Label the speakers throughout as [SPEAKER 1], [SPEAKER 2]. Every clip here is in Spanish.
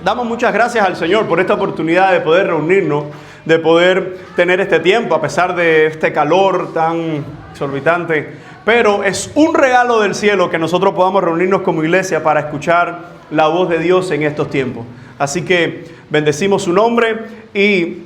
[SPEAKER 1] Damos muchas gracias al Señor por esta oportunidad de poder reunirnos, de poder tener este tiempo a pesar de este calor tan exorbitante. Pero es un regalo del cielo que nosotros podamos reunirnos como iglesia para escuchar la voz de Dios en estos tiempos. Así que bendecimos su nombre y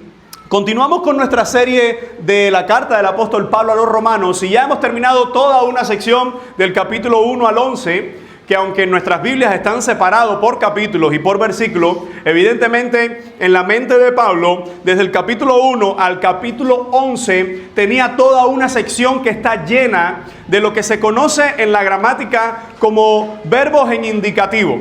[SPEAKER 1] continuamos con nuestra serie de la carta del apóstol Pablo a los romanos. Y ya hemos terminado toda una sección del capítulo 1 al 11, que aunque nuestras Biblias están separados por capítulos y por versículos, evidentemente en la mente de Pablo, desde el capítulo 1 al capítulo 11, tenía toda una sección que está llena de lo que se conoce en la gramática como verbos en indicativo.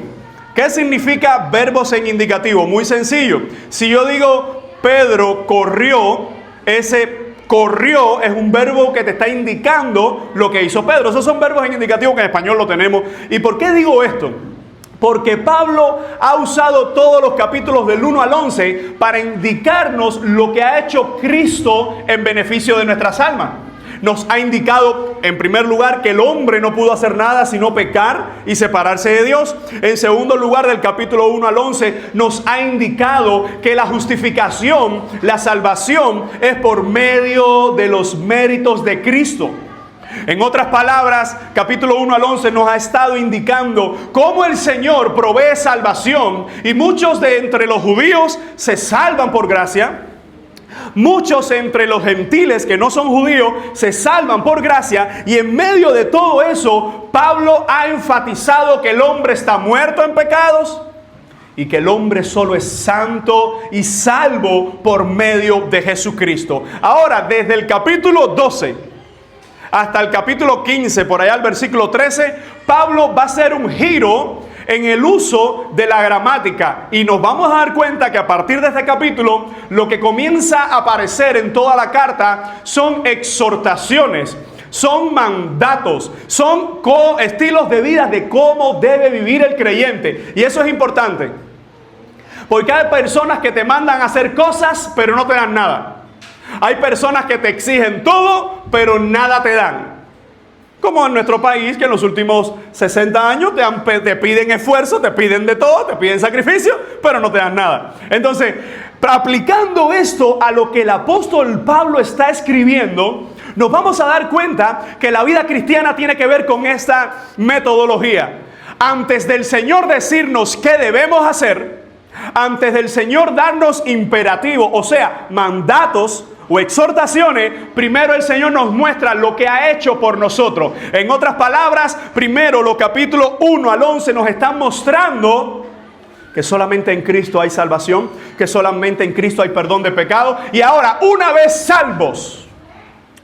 [SPEAKER 1] ¿Qué significa verbos en indicativo? Muy sencillo. Si yo digo Pedro corrió, ese corrió es un verbo que te está indicando lo que hizo Pedro. Esos son verbos en indicativo que en español lo tenemos. ¿Y por qué digo esto? Porque Pablo ha usado todos los capítulos del 1 al 11 para indicarnos lo que ha hecho Cristo en beneficio de nuestras almas. Nos ha indicado, en primer lugar, que el hombre no pudo hacer nada sino pecar y separarse de Dios. En segundo lugar, del capítulo 1 al 11, nos ha indicado que la justificación, la salvación, es por medio de los méritos de Cristo. En otras palabras, capítulo 1 al 11 nos ha estado indicando cómo el Señor provee salvación y muchos de entre los judíos se salvan por gracia. Muchos entre los gentiles que no son judíos se salvan por gracia, y en medio de todo eso Pablo ha enfatizado que el hombre está muerto en pecados y que el hombre solo es santo y salvo por medio de Jesucristo. Ahora, desde el capítulo 12 hasta el capítulo 15, por allá al versículo 13, Pablo va a hacer un giro en el uso de la gramática, y nos vamos a dar cuenta que a partir de este capítulo lo que comienza a aparecer en toda la carta son exhortaciones, son mandatos, son estilos de vida de cómo debe vivir el creyente. Y eso es importante, porque hay personas que te mandan a hacer cosas pero no te dan nada. Hay personas que te exigen todo pero nada te dan. Como en nuestro país, que en los últimos 60 años te piden esfuerzo, te piden de todo, te piden sacrificio, pero no te dan nada. Entonces, aplicando esto a lo que el apóstol Pablo está escribiendo, nos vamos a dar cuenta que la vida cristiana tiene que ver con esta metodología. Antes del Señor decirnos qué debemos hacer, antes del Señor darnos imperativos, o sea, mandatos o exhortaciones, primero el Señor nos muestra lo que ha hecho por nosotros. En otras palabras, primero los capítulos 1 al 11 nos están mostrando que solamente en Cristo hay salvación, que solamente en Cristo hay perdón de pecado. Y ahora, una vez salvos,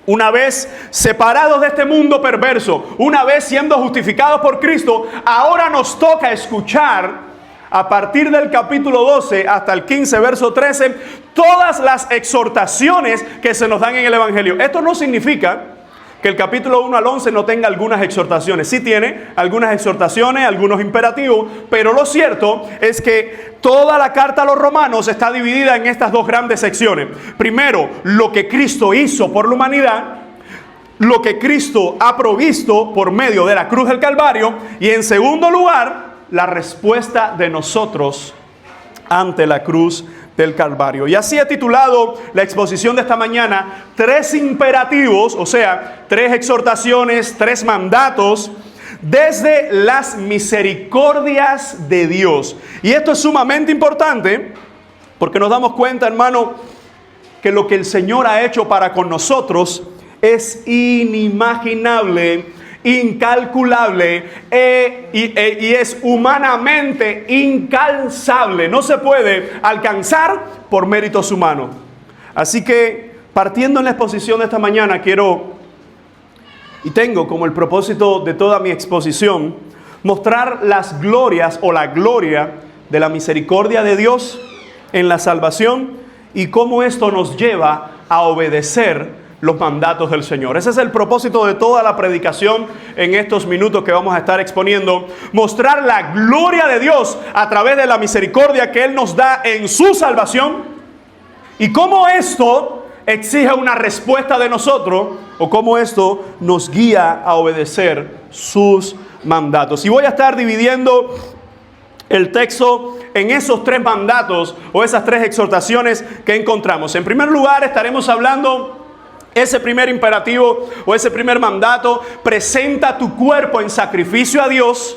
[SPEAKER 1] una vez separados de este mundo perverso, una vez siendo justificados por Cristo, ahora nos toca escuchar a partir del capítulo 12 hasta el 15, verso 13, todas las exhortaciones que se nos dan en el Evangelio. Esto no significa que el capítulo 1 al 11 no tenga algunas exhortaciones. Sí tiene algunas exhortaciones, algunos imperativos, pero lo cierto es que toda la carta a los romanos está dividida en estas dos grandes secciones. Primero, lo que Cristo hizo por la humanidad, lo que Cristo ha provisto por medio de la cruz del Calvario, y en segundo lugar, la respuesta de nosotros ante la cruz del Calvario. Y así he titulado la exposición de esta mañana: 3 imperativos, o sea, 3 exhortaciones, 3 mandatos desde las misericordias de Dios. Y esto es sumamente importante porque nos damos cuenta, hermano, que lo que el Señor ha hecho para con nosotros es inimaginable, incalculable y es humanamente incalzable. No se puede alcanzar por méritos humanos. Así que, partiendo en la exposición de esta mañana, tengo como el propósito de toda mi exposición mostrar las glorias o la gloria de la misericordia de Dios en la salvación y cómo esto nos lleva a obedecer los mandatos del Señor. Ese es el propósito de toda la predicación en estos minutos que vamos a estar exponiendo. Mostrar la gloria de Dios a través de la misericordia que Él nos da en su salvación y cómo esto exige una respuesta de nosotros o cómo esto nos guía a obedecer sus mandatos. Y voy a estar dividiendo el texto en esos 3 mandatos o esas 3 exhortaciones que encontramos. En primer lugar, estaremos hablando ese primer imperativo o ese primer mandato: presenta tu cuerpo en sacrificio a Dios.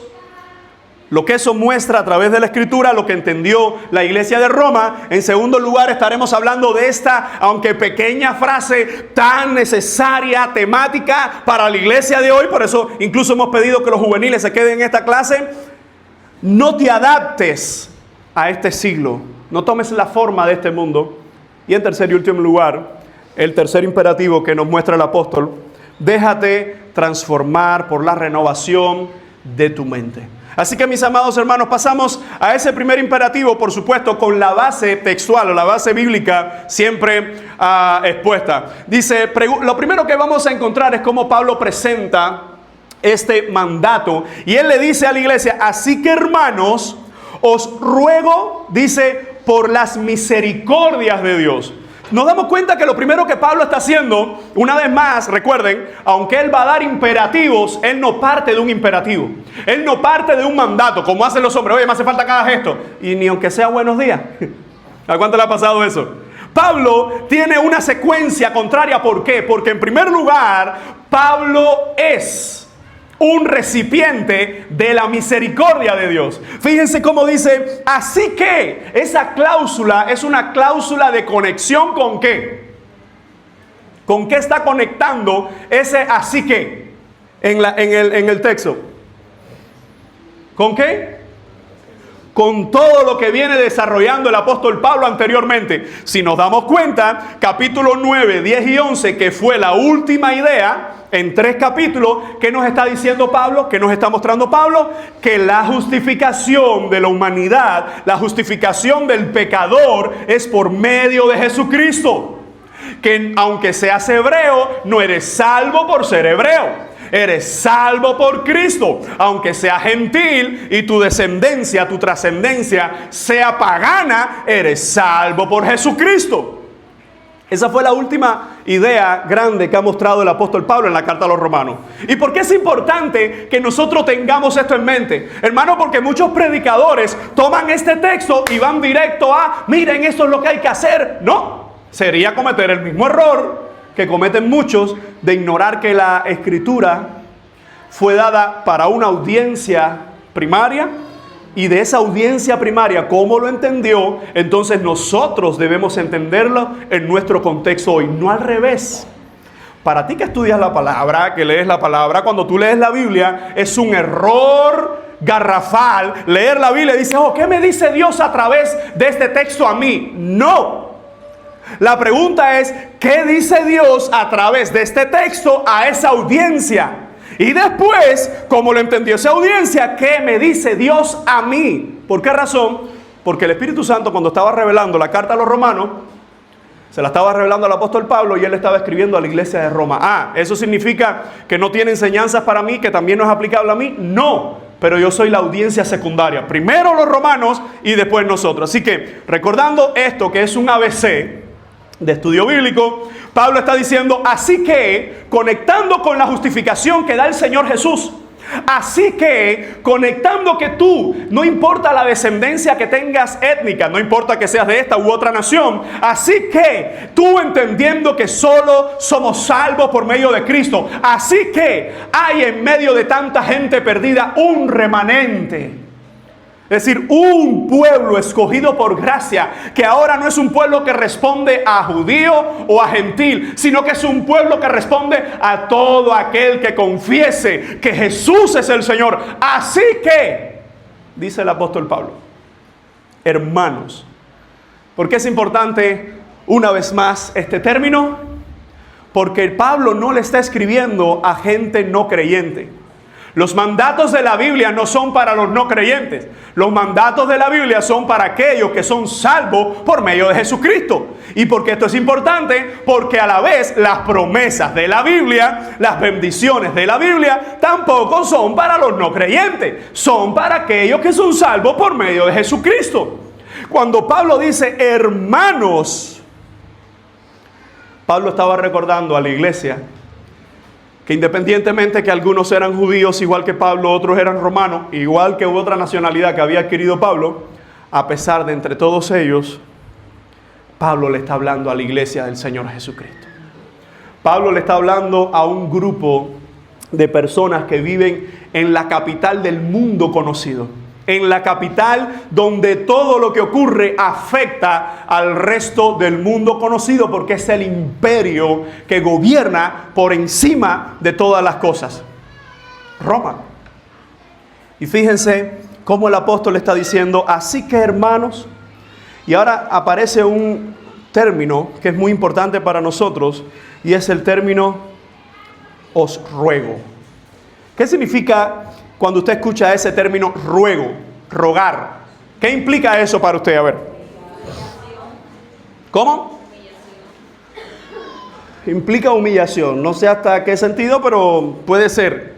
[SPEAKER 1] Lo que eso muestra a través de la Escritura, lo que entendió la iglesia de Roma. En segundo lugar, estaremos hablando de esta, aunque pequeña frase, tan necesaria, temática para la iglesia de hoy. Por eso incluso hemos pedido que los juveniles se queden en esta clase. No te adaptes a este siglo, no tomes la forma de este mundo. Y en tercer y último lugar, el tercer imperativo que nos muestra el apóstol: déjate transformar por la renovación de tu mente. Así que, mis amados hermanos, pasamos a ese primer imperativo, por supuesto, con la base textual o la base bíblica siempre expuesta. Dice, lo primero que vamos a encontrar es cómo Pablo presenta este mandato. Y él le dice a la iglesia: así que, hermanos, os ruego, dice, por las misericordias de Dios. Nos damos cuenta que lo primero que Pablo está haciendo, una vez más, recuerden, aunque él va a dar imperativos, él no parte de un imperativo. Él no parte de un mandato, como hacen los hombres. Oye, me hace falta que hagas esto. Y ni aunque sea buenos días. ¿A cuánto le ha pasado eso? Pablo tiene una secuencia contraria. ¿Por qué? Porque en primer lugar, Pablo es un recipiente de la misericordia de Dios. Fíjense cómo dice, así que. Esa cláusula es una cláusula de conexión. ¿Con qué? ¿Con qué está conectando ese así que en el texto? ¿Con qué? Con todo lo que viene desarrollando el apóstol Pablo anteriormente. Si nos damos cuenta, capítulo 9, 10 y 11, que fue la última idea en 3 capítulos, ¿qué nos está diciendo Pablo? ¿Qué nos está mostrando Pablo? Que la justificación de la humanidad, la justificación del pecador, es por medio de Jesucristo. Que aunque seas hebreo, no eres salvo por ser hebreo. Eres salvo por Cristo. Aunque sea gentil y tu descendencia, tu trascendencia sea pagana, eres salvo por Jesucristo. Esa fue la última idea grande que ha mostrado el apóstol Pablo en la carta a los romanos. ¿Y por qué es importante que nosotros tengamos esto en mente? Hermano, porque muchos predicadores toman este texto y van directo a, miren, esto es lo que hay que hacer. No, sería cometer el mismo error que cometen muchos, de ignorar que la Escritura fue dada para una audiencia primaria, y de esa audiencia primaria, cómo lo entendió, entonces nosotros debemos entenderlo en nuestro contexto hoy, no al revés. Para ti que estudias la palabra, que lees la palabra, cuando tú lees la Biblia, es un error garrafal leer la Biblia y dices, oh, ¿qué me dice Dios a través de este texto a mí? No. La pregunta es, ¿qué dice Dios a través de este texto a esa audiencia? Y después, como lo entendió esa audiencia, ¿qué me dice Dios a mí? ¿Por qué razón? Porque el Espíritu Santo, cuando estaba revelando la carta a los romanos, se la estaba revelando al apóstol Pablo y él estaba escribiendo a la iglesia de Roma. Ah, ¿eso significa que no tiene enseñanzas para mí, que también no es aplicable a mí? No, pero yo soy la audiencia secundaria. Primero los romanos y después nosotros. Así que, recordando esto, que es un ABC de estudio bíblico, Pablo está diciendo, así que, conectando con la justificación que da el Señor Jesús, así que, conectando que tú, no importa la descendencia que tengas étnica, no importa que seas de esta u otra nación, así que, tú entendiendo que solo somos salvos por medio de Cristo, así que, hay en medio de tanta gente perdida un remanente. Es decir, un pueblo escogido por gracia, que ahora no es un pueblo que responde a judío o a gentil, sino que es un pueblo que responde a todo aquel que confiese que Jesús es el Señor. Así que, dice el apóstol Pablo, hermanos, ¿por qué es importante una vez más este término? Porque Pablo no le está escribiendo a gente no creyente. Los mandatos de la Biblia no son para los no creyentes. Los mandatos de la Biblia son para aquellos que son salvos por medio de Jesucristo. ¿Y por qué esto es importante? Porque a la vez las promesas de la Biblia, las bendiciones de la Biblia, tampoco son para los no creyentes. Son para aquellos que son salvos por medio de Jesucristo. Cuando Pablo dice hermanos, Pablo estaba recordando a la iglesia que independientemente que algunos eran judíos igual que Pablo, otros eran romanos, igual que otra nacionalidad que había adquirido Pablo, a pesar de entre todos ellos, Pablo le está hablando a la iglesia del Señor Jesucristo. Pablo le está hablando a un grupo de personas que viven en la capital del mundo conocido, en la capital donde todo lo que ocurre afecta al resto del mundo conocido, porque es el imperio que gobierna por encima de todas las cosas, Roma. Y fíjense cómo el apóstol está diciendo: así que, hermanos, y ahora aparece un término que es muy importante para nosotros, y es el término os ruego. ¿Qué significa cuando usted escucha ese término ruego, rogar? ¿Qué implica eso para usted? A ver. ¿Cómo? Implica humillación. No sé hasta qué sentido, pero puede ser.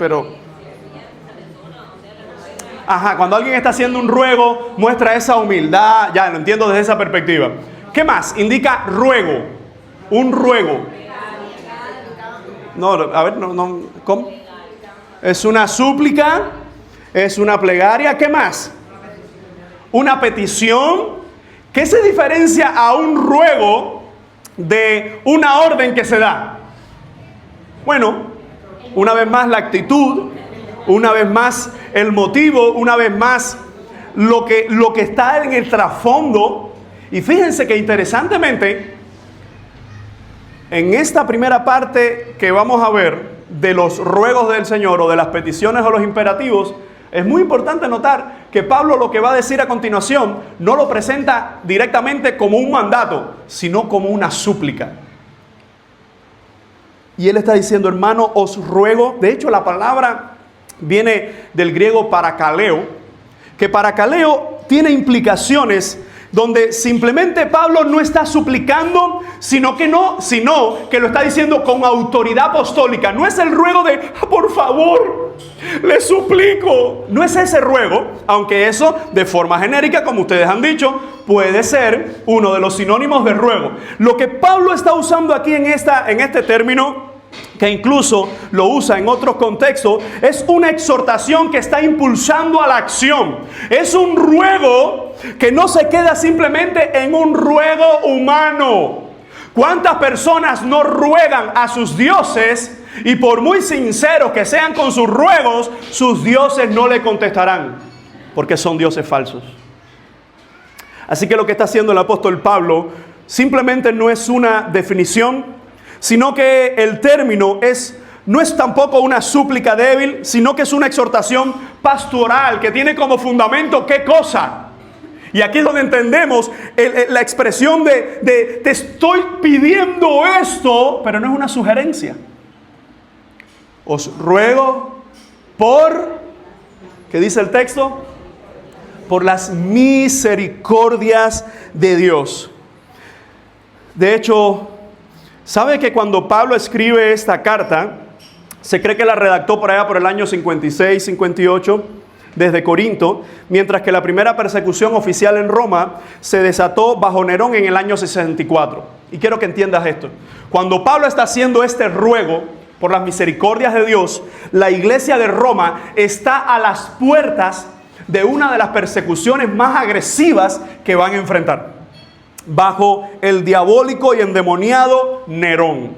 [SPEAKER 1] Ajá, cuando alguien está haciendo un ruego, muestra esa humildad. Ya, lo entiendo desde esa perspectiva. ¿Qué más? Indica ruego. Un ruego. No, a ver, no, ¿cómo? Es una súplica, es una plegaria. ¿Qué más? Una petición. ¿Qué se diferencia a un ruego de una orden que se da? Bueno, una vez más la actitud, una vez más el motivo, una vez más lo que está en el trasfondo. Y fíjense que interesantemente, en esta primera parte que vamos a ver de los ruegos del Señor, o de las peticiones o los imperativos, es muy importante notar que Pablo lo que va a decir a continuación no lo presenta directamente como un mandato, sino como una súplica. Y él está diciendo: hermano, os ruego. De hecho, la palabra viene del griego parakaleo, que parakaleo tiene implicaciones donde simplemente Pablo no está suplicando, sino que lo está diciendo con autoridad apostólica. No es el ruego de por favor, le suplico. No es ese ruego, aunque eso de forma genérica, como ustedes han dicho, puede ser uno de los sinónimos de ruego. Lo que Pablo está usando aquí en este término, que incluso lo usa en otros contextos, es una exhortación que está impulsando a la acción. Es un ruego que no se queda simplemente en un ruego humano. ¿Cuántas personas no ruegan a sus dioses y por muy sinceros que sean con sus ruegos, sus dioses no le contestarán? Porque son dioses falsos. Así que lo que está haciendo el apóstol Pablo simplemente no es una definición, sino que el término no es tampoco una súplica débil, sino que es una exhortación pastoral que tiene como fundamento ¿qué cosa? Y aquí es donde entendemos la expresión de te estoy pidiendo esto, pero no es una sugerencia. Os ruego ¿qué dice el texto? Por las misericordias de Dios. De hecho, ¿sabe que cuando Pablo escribe esta carta, se cree que la redactó por allá por el año 56, 58, desde Corinto, mientras que la primera persecución oficial en Roma se desató bajo Nerón en el año 64? Y quiero que entiendas esto. Cuando Pablo está haciendo este ruego por las misericordias de Dios, la iglesia de Roma está a las puertas de una de las persecuciones más agresivas que van a enfrentar, bajo el diabólico y endemoniado Nerón.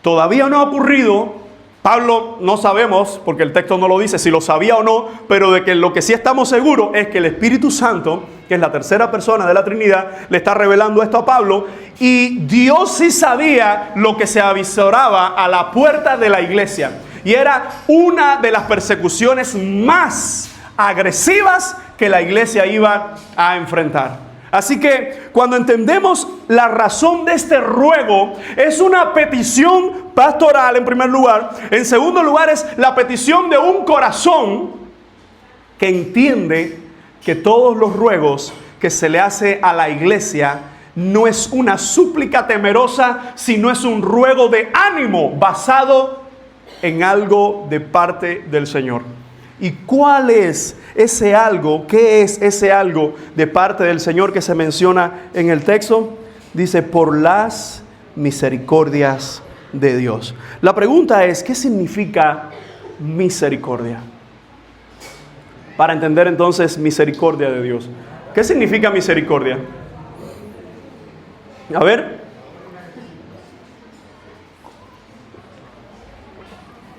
[SPEAKER 1] Todavía no ha ocurrido. Pablo no sabemos, porque el texto no lo dice, si lo sabía o no, pero de que lo que sí estamos seguros es que el Espíritu Santo, que es la tercera persona de la Trinidad, le está revelando esto a Pablo, y Dios sí sabía lo que se avisoraba a la puerta de la iglesia, y era una de las persecuciones más agresivas que la iglesia iba a enfrentar. Así que cuando entendemos la razón de este ruego, es una petición pastoral en primer lugar. En segundo lugar, es la petición de un corazón que entiende que todos los ruegos que se le hace a la iglesia no es una súplica temerosa, sino es un ruego de ánimo basado en algo de parte del Señor. ¿Y cuál es ese algo? ¿Qué es ese algo de parte del Señor que se menciona en el texto? Dice, por las misericordias de Dios. La pregunta es, ¿qué significa misericordia? Para entender entonces misericordia de Dios. ¿Qué significa misericordia? A ver.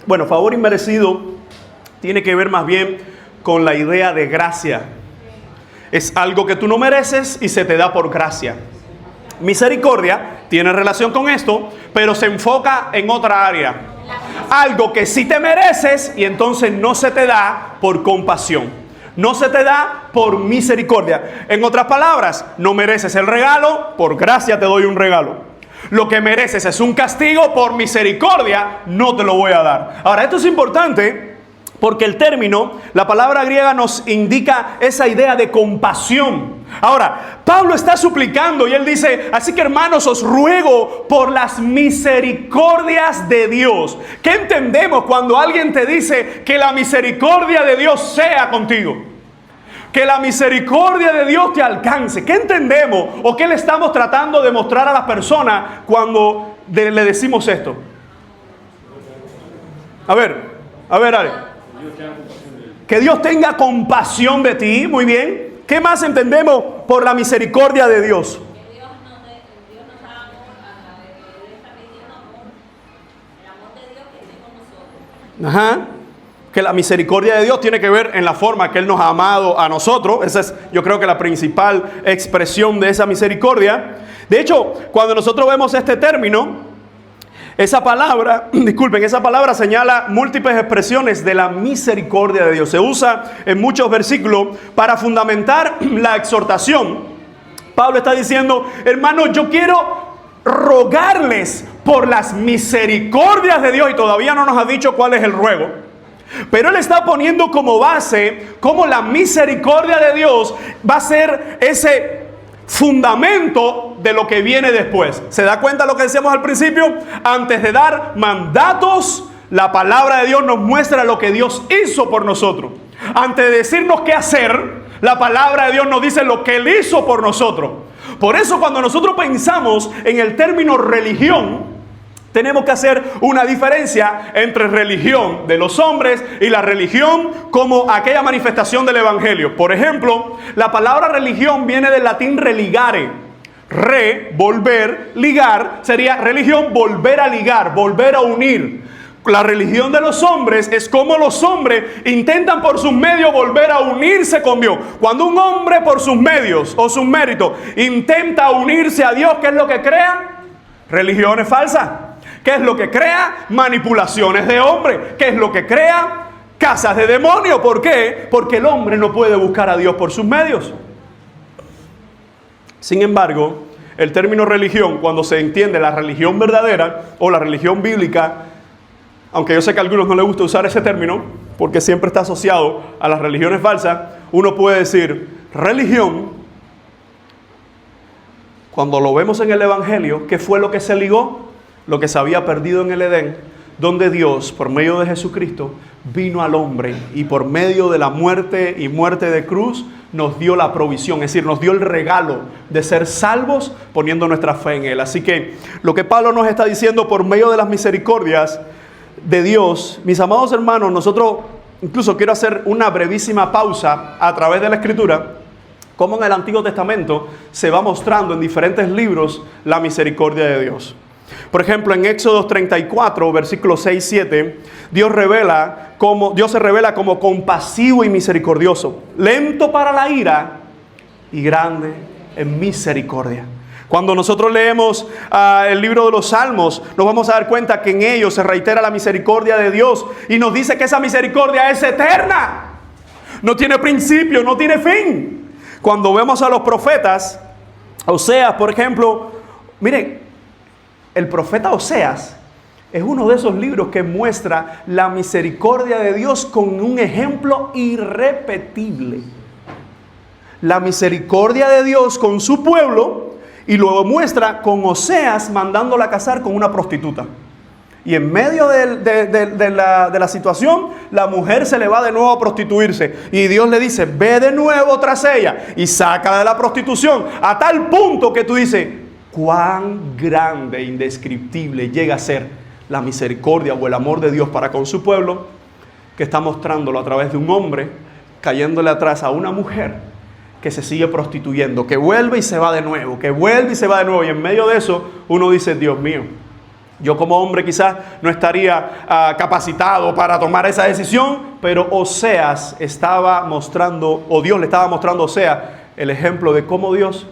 [SPEAKER 1] Bueno, favor inmerecido tiene que ver más bien con la idea de gracia. Es algo que tú no mereces y se te da por gracia. Misericordia tiene relación con esto, pero se enfoca en otra área. Algo que sí te mereces y entonces no se te da por compasión. No se te da por misericordia. En otras palabras, no mereces el regalo, por gracia te doy un regalo. Lo que mereces es un castigo, por misericordia no te lo voy a dar. Ahora, esto es importante porque el término, la palabra griega nos indica esa idea de compasión. Ahora, Pablo está suplicando y él dice, así que hermanos, os ruego por las misericordias de Dios. ¿Qué entendemos cuando alguien te dice que la misericordia de Dios sea contigo? Que la misericordia de Dios te alcance. ¿Qué entendemos o qué le estamos tratando de mostrar a las personas cuando le decimos esto? A ver, Ale. Que Dios tenga compasión de ti, muy bien. ¿Qué más entendemos por la misericordia de Dios?
[SPEAKER 2] Que Dios nos da amor a través de esta misma amor, el amor de Dios que tiene con nosotros.
[SPEAKER 1] Ajá. Que la misericordia de Dios tiene que ver en la forma que Él nos ha amado a nosotros. Esa es, yo creo que la principal expresión de esa misericordia. De hecho, cuando nosotros vemos este término, esa palabra señala múltiples expresiones de la misericordia de Dios. Se usa en muchos versículos para fundamentar la exhortación. Pablo está diciendo, hermanos, yo quiero rogarles por las misericordias de Dios. Y todavía no nos ha dicho cuál es el ruego. Pero él está poniendo como base cómo la misericordia de Dios va a ser ese fundamento de lo que viene después. ¿Se da cuenta lo que decíamos al principio? Antes de dar mandatos, la palabra de Dios nos muestra lo que Dios hizo por nosotros. Antes de decirnos qué hacer, la palabra de Dios nos dice lo que Él hizo por nosotros. Por eso cuando nosotros pensamos en el término religión, tenemos que hacer una diferencia entre religión de los hombres y la religión como aquella manifestación del evangelio. Por ejemplo, la palabra religión viene del latín religare. Volver, ligar, sería religión, volver a ligar, volver a unir. La religión de los hombres es como los hombres intentan por sus medios volver a unirse con Dios. Cuando un hombre por sus medios o sus méritos intenta unirse a Dios, ¿qué es lo que crea? Religiones falsas. ¿Qué es lo que crea? Manipulaciones de hombre. ¿Qué es lo que crea? Casas de demonios. ¿Por qué? Porque el hombre no puede buscar a Dios por sus medios. Sin embargo, el término religión, cuando se entiende la religión verdadera o la religión bíblica, aunque yo sé que a algunos no les gusta usar ese término, porque siempre está asociado a las religiones falsas, uno puede decir religión, cuando lo vemos en el evangelio, ¿qué fue lo que se ligó? Lo que se había perdido en el Edén, donde Dios, por medio de Jesucristo, vino al hombre y por medio de la muerte y muerte de cruz, nos dio la provisión, es decir, nos dio el regalo de ser salvos poniendo nuestra fe en Él. Así que lo que Pablo nos está diciendo por medio de las misericordias de Dios, mis amados hermanos, nosotros, incluso quiero hacer una brevísima pausa a través de la Escritura, como en el Antiguo Testamento se va mostrando en diferentes libros la misericordia de Dios. Por ejemplo, en Éxodo 34, versículos 6 y 7, Dios se revela como compasivo y misericordioso, lento para la ira y grande en misericordia. Cuando nosotros leemos el libro de los Salmos, nos vamos a dar cuenta que en ellos se reitera la misericordia de Dios y nos dice que esa misericordia es eterna, no tiene principio, no tiene fin. Cuando vemos a los profetas, Oseas, por ejemplo, miren, el profeta Oseas es uno de esos libros que muestra la misericordia de Dios con un ejemplo irrepetible. La misericordia de Dios con su pueblo y luego muestra con Oseas mandándola a casar con una prostituta. Y en medio de la situación, la mujer se le va de nuevo a prostituirse. Y Dios le dice, ve de nuevo tras ella y sácala de la prostitución. A tal punto que tú dices, cuán grande e indescriptible llega a ser la misericordia o el amor de Dios para con su pueblo, que está mostrándolo a través de un hombre cayéndole atrás a una mujer que se sigue prostituyendo, que vuelve y se va de nuevo, que vuelve y se va de nuevo. Y en medio de eso uno dice, Dios mío, yo como hombre quizás no estaría capacitado para tomar esa decisión, pero Oseas estaba mostrando, o Dios le estaba mostrando a Oseas el ejemplo de cómo Dios,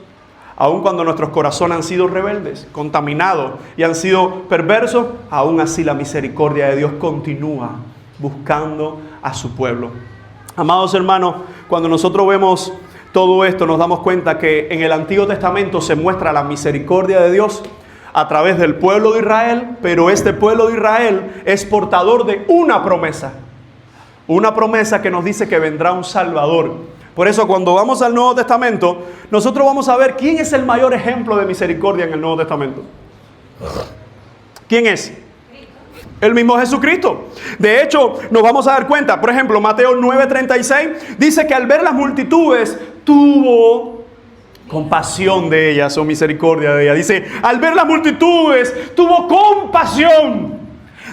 [SPEAKER 1] aun cuando nuestros corazones han sido rebeldes, contaminados y han sido perversos, aún así la misericordia de Dios continúa buscando a su pueblo. Amados hermanos, cuando nosotros vemos todo esto, nos damos cuenta que en el Antiguo Testamento se muestra la misericordia de Dios a través del pueblo de Israel, pero este pueblo de Israel es portador de una promesa que nos dice que vendrá un Salvador. Por eso cuando vamos al Nuevo Testamento, nosotros vamos a ver quién es el mayor ejemplo de misericordia en el Nuevo Testamento. ¿Quién es? El mismo Jesucristo. De hecho, nos vamos a dar cuenta, por ejemplo, Mateo 9:36 dice que al ver las multitudes tuvo compasión de ellas o misericordia de ellas. Dice, al ver las multitudes tuvo compasión.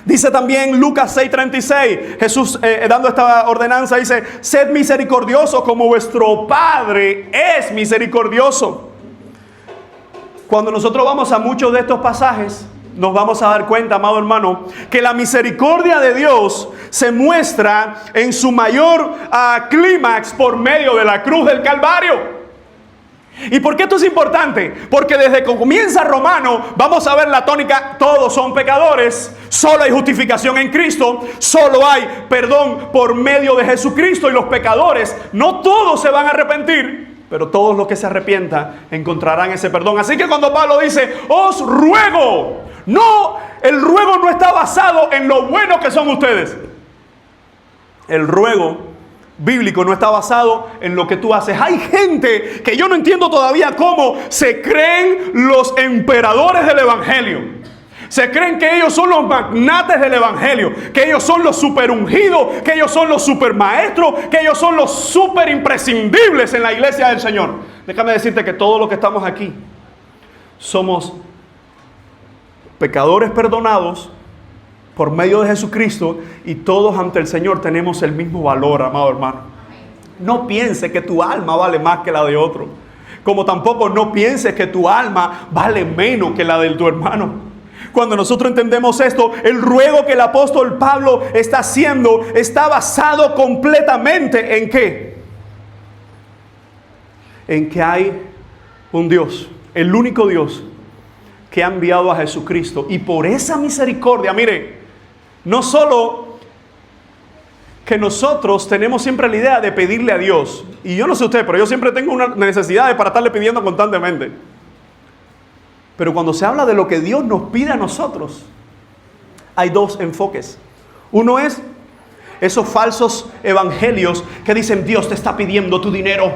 [SPEAKER 1] Dice también Lucas 6:36, Jesús dando esta ordenanza dice, sed misericordiosos como vuestro Padre es misericordioso. Cuando nosotros vamos a muchos de estos pasajes, nos vamos a dar cuenta, amado hermano, que la misericordia de Dios se muestra en su mayor clímax por medio de la cruz del Calvario. ¿Y por qué esto es importante? Porque desde que comienza Romano vamos a ver la tónica, todos son pecadores, solo hay justificación en Cristo, solo hay perdón por medio de Jesucristo y los pecadores, no todos se van a arrepentir, pero todos los que se arrepientan encontrarán ese perdón. Así que cuando Pablo dice, os ruego, no, el ruego no está basado en lo buenos que son ustedes. El ruego bíblico no está basado en lo que tú haces. Hay gente que yo no entiendo todavía cómo se creen los emperadores del evangelio. Se creen que ellos son los magnates del evangelio, que ellos son los super ungidos, que ellos son los super maestros, que ellos son los super imprescindibles en la iglesia del Señor. Déjame decirte que todos los que estamos aquí somos pecadores perdonados por medio de Jesucristo, y todos ante el Señor tenemos el mismo valor, amado hermano. No pienses que tu alma vale más que la de otro, como tampoco no pienses que tu alma vale menos que la de tu hermano. Cuando nosotros entendemos esto, el ruego que el apóstol Pablo está haciendo está basado completamente ¿en qué? En que hay un Dios, el único Dios que ha enviado a Jesucristo, y por esa misericordia, mire, no solo que nosotros tenemos siempre la idea de pedirle a Dios, y yo no sé usted, pero yo siempre tengo una necesidad para estarle pidiendo constantemente, pero cuando se habla de lo que Dios nos pide a nosotros, hay dos enfoques. Uno es esos falsos evangelios que dicen, Dios te está pidiendo tu dinero,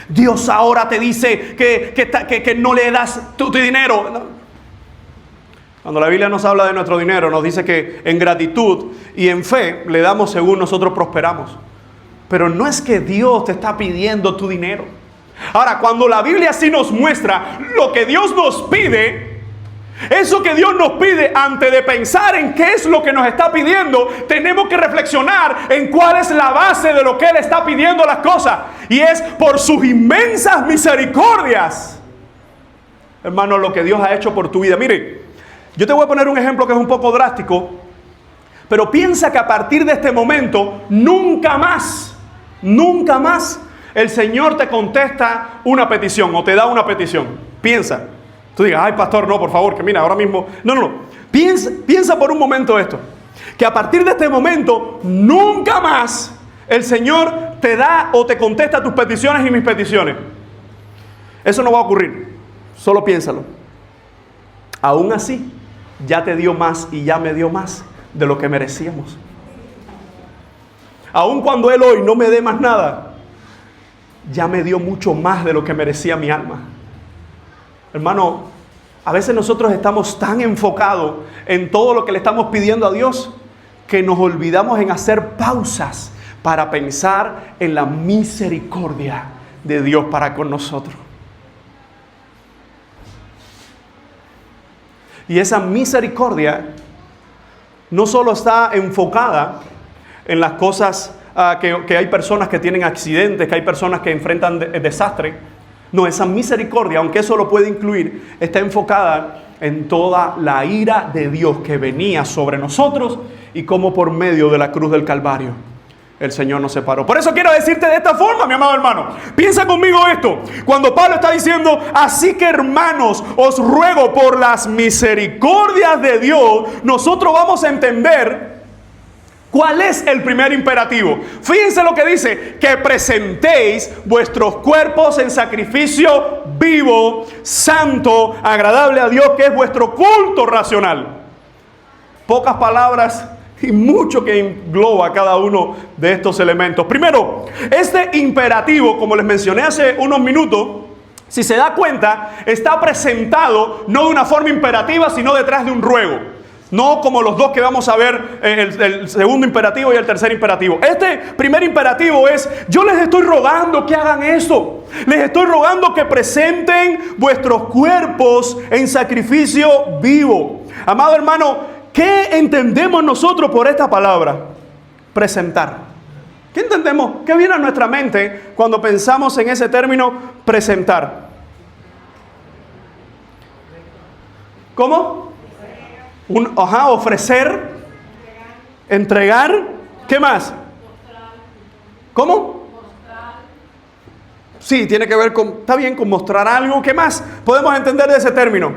[SPEAKER 1] Dios ahora te dice que no le das tu dinero. No. Cuando la Biblia nos habla de nuestro dinero, nos dice que en gratitud y en fe le damos según nosotros prosperamos. Pero no es que Dios te está pidiendo tu dinero. Ahora, cuando la Biblia sí nos muestra lo que Dios nos pide, eso que Dios nos pide, antes de pensar en qué es lo que nos está pidiendo, tenemos que reflexionar en cuál es la base de lo que Él está pidiendo las cosas. Y es por sus inmensas misericordias. Hermano, lo que Dios ha hecho por tu vida. Mire, yo te voy a poner un ejemplo que es un poco drástico, pero piensa que a partir de este momento, nunca más el Señor te contesta una petición o te da una petición. Piensa. Tú digas, ay pastor, no, por favor, que mira, ahora mismo. No. Piensa por un momento esto. Que a partir de este momento, nunca más el Señor te da o te contesta tus peticiones y mis peticiones. Eso no va a ocurrir. Solo piénsalo. Aún así, ya te dio más y ya me dio más de lo que merecíamos. Aun cuando Él hoy no me dé más nada, ya me dio mucho más de lo que merecía mi alma. Hermano, a veces nosotros estamos tan enfocados en todo lo que le estamos pidiendo a Dios que nos olvidamos en hacer pausas para pensar en la misericordia de Dios para con nosotros. Y esa misericordia no solo está enfocada en las cosas que hay personas que tienen accidentes, que hay personas que enfrentan desastre. No, esa misericordia, aunque eso lo puede incluir, está enfocada en toda la ira de Dios que venía sobre nosotros y cómo por medio de la cruz del Calvario el Señor nos separó. Por eso quiero decirte de esta forma, mi amado hermano. Piensa conmigo esto. Cuando Pablo está diciendo, así que hermanos, os ruego por las misericordias de Dios, nosotros vamos a entender cuál es el primer imperativo. Fíjense lo que dice, que presentéis vuestros cuerpos en sacrificio vivo, santo, agradable a Dios, que es vuestro culto racional. Pocas palabras y mucho que engloba cada uno de estos elementos. Primero, este imperativo, como les mencioné hace unos minutos, si se da cuenta, está presentado no de una forma imperativa, sino detrás de un ruego. No como los dos que vamos a ver, el segundo imperativo y el tercer imperativo. Este primer imperativo es, yo les estoy rogando que hagan esto. Les estoy rogando que presenten vuestros cuerpos en sacrificio vivo. Amado hermano, ¿qué entendemos nosotros por esta palabra? Presentar. ¿Qué entendemos? ¿Qué viene a nuestra mente cuando pensamos en ese término presentar? ¿Cómo? Ofrecer, entregar, ¿qué más? ¿Cómo? Sí, tiene que ver con, está bien, con mostrar algo, ¿qué más podemos entender de ese término?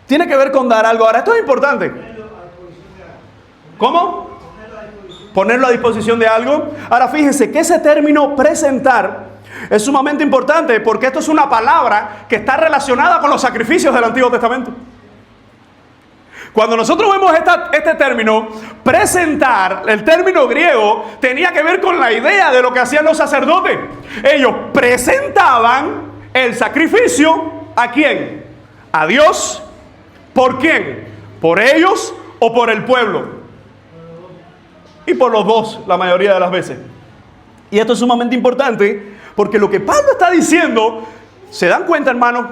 [SPEAKER 1] Tiene que ver con dar algo. Ahora, esto es importante. ¿Cómo? Ponerlo a disposición de algo. Ahora, fíjense que ese término presentar es sumamente importante porque esto es una palabra que está relacionada con los sacrificios del Antiguo Testamento. Cuando nosotros vemos este término, presentar, el término griego tenía que ver con la idea de lo que hacían los sacerdotes. Ellos presentaban el sacrificio, ¿a quién? A Dios. ¿Por quién? ¿Por ellos o por el pueblo? Y por los dos, la mayoría de las veces. Y esto es sumamente importante porque lo que Pablo está diciendo, ¿se dan cuenta, hermanos?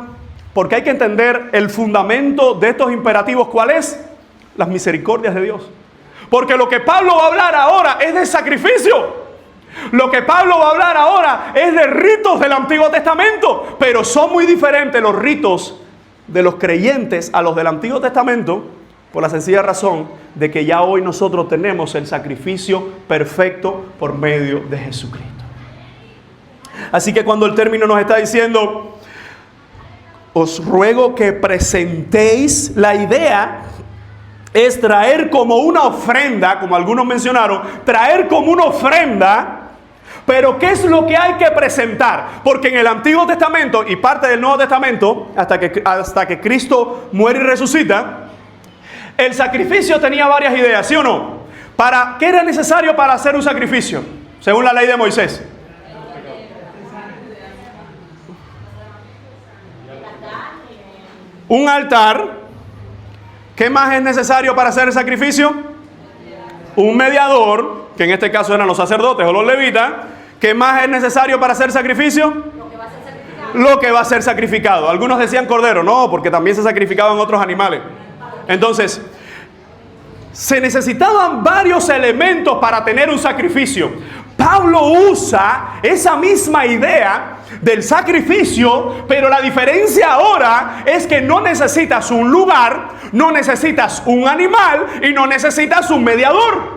[SPEAKER 1] Porque hay que entender el fundamento de estos imperativos. ¿Cuál es? Las misericordias de Dios. Porque lo que Pablo va a hablar ahora es de sacrificio. Lo que Pablo va a hablar ahora es de ritos del Antiguo Testamento. Pero son muy diferentes los ritos de los creyentes a los del Antiguo Testamento, por la sencilla razón de que ya hoy nosotros tenemos el sacrificio perfecto por medio de Jesucristo. Así que cuando el término nos está diciendo, os ruego que presentéis, la idea es traer como una ofrenda, como algunos mencionaron, traer como una ofrenda. Pero ¿qué es lo que hay que presentar? Porque en el Antiguo Testamento y parte del Nuevo Testamento, hasta que Cristo muere y resucita, el sacrificio tenía varias ideas, ¿sí o no? ¿Qué era necesario para hacer un sacrificio? Según la ley de Moisés. Un altar. ¿Qué más es necesario para hacer el sacrificio? Un mediador, que en este caso eran los sacerdotes o los levitas. ¿Qué más es necesario para hacer sacrificio? Lo que va a ser sacrificado. Algunos decían cordero, no, porque también se sacrificaban otros animales. Entonces, se necesitaban varios elementos para tener un sacrificio. Pablo usa esa misma idea del sacrificio, pero la diferencia ahora es que no necesitas un lugar, no necesitas un animal y no necesitas un mediador,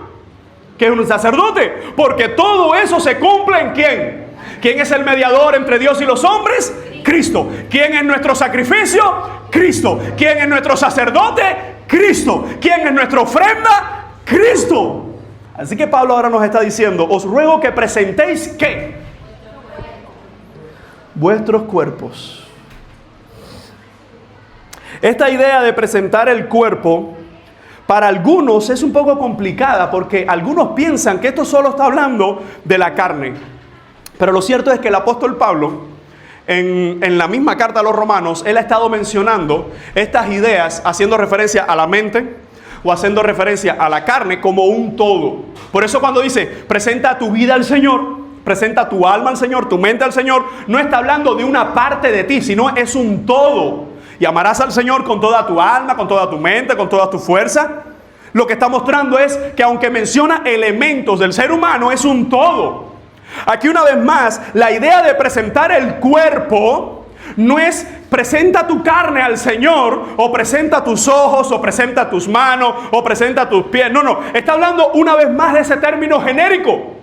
[SPEAKER 1] que es un sacerdote, porque todo eso se cumple en ¿quién? ¿Quién es el mediador entre Dios y los hombres? Cristo. ¿Quién es nuestro sacrificio? Cristo. ¿Quién es nuestro sacerdote? Cristo. ¿Quién es nuestra ofrenda? Cristo. Así que Pablo ahora nos está diciendo, os ruego que presentéis ¿qué? Vuestros cuerpos. Esta idea de presentar el cuerpo para algunos es un poco complicada porque algunos piensan que esto solo está hablando de la carne. Pero lo cierto es que el apóstol Pablo, en la misma carta a los romanos, él ha estado mencionando estas ideas haciendo referencia a la mente o haciendo referencia a la carne como un todo. Por eso cuando dice, presenta tu vida al Señor, presenta tu alma al Señor, tu mente al Señor, no está hablando de una parte de ti, sino es un todo. y amarás al Señor con toda tu alma, con toda tu mente, con toda tu fuerza, lo que está mostrando es que aunque menciona elementos del ser humano, es un todo. Aquí una vez más, la idea de presentar el cuerpo no es presenta tu carne al Señor, o presenta tus ojos, o presenta tus manos, o presenta tus pies. No, está hablando una vez más de ese término genérico.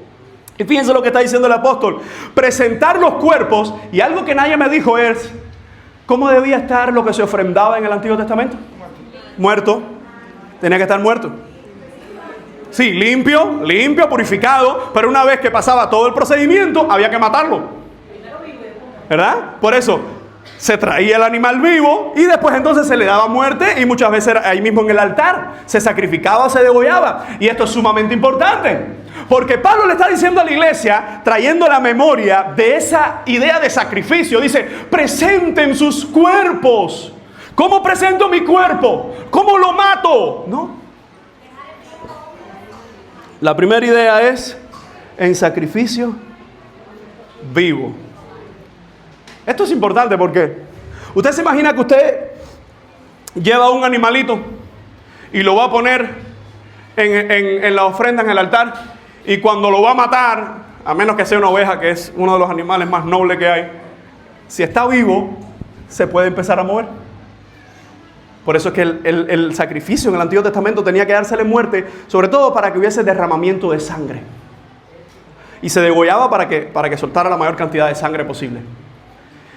[SPEAKER 1] Y fíjense lo que está diciendo el apóstol: presentar los cuerpos. Y algo que nadie me dijo es, ¿cómo debía estar lo que se ofrendaba en el Antiguo Testamento? Muerto. Tenía que estar muerto. Sí, limpio, purificado, pero una vez que pasaba todo el procedimiento, había que matarlo, ¿verdad? Por eso se traía el animal vivo y después entonces se le daba muerte, y muchas veces era ahí mismo en el altar, se sacrificaba o se degollaba. Y esto es sumamente importante, porque Pablo le está diciendo a la iglesia, trayendo la memoria de esa idea de sacrificio. Dice, presenten sus cuerpos. ¿Cómo presento mi cuerpo? ¿Cómo lo mato? ¿No? La primera idea es en sacrificio vivo. Esto es importante porque usted se imagina que usted lleva un animalito y lo va a poner en la ofrenda, en el altar, y cuando lo va a matar, a menos que sea una oveja, que es uno de los animales más nobles que hay, si está vivo, se puede empezar a mover. Por eso es que el sacrificio en el Antiguo Testamento tenía que dársele muerte, sobre todo para que hubiese derramamiento de sangre. Y se degollaba para que soltara la mayor cantidad de sangre posible.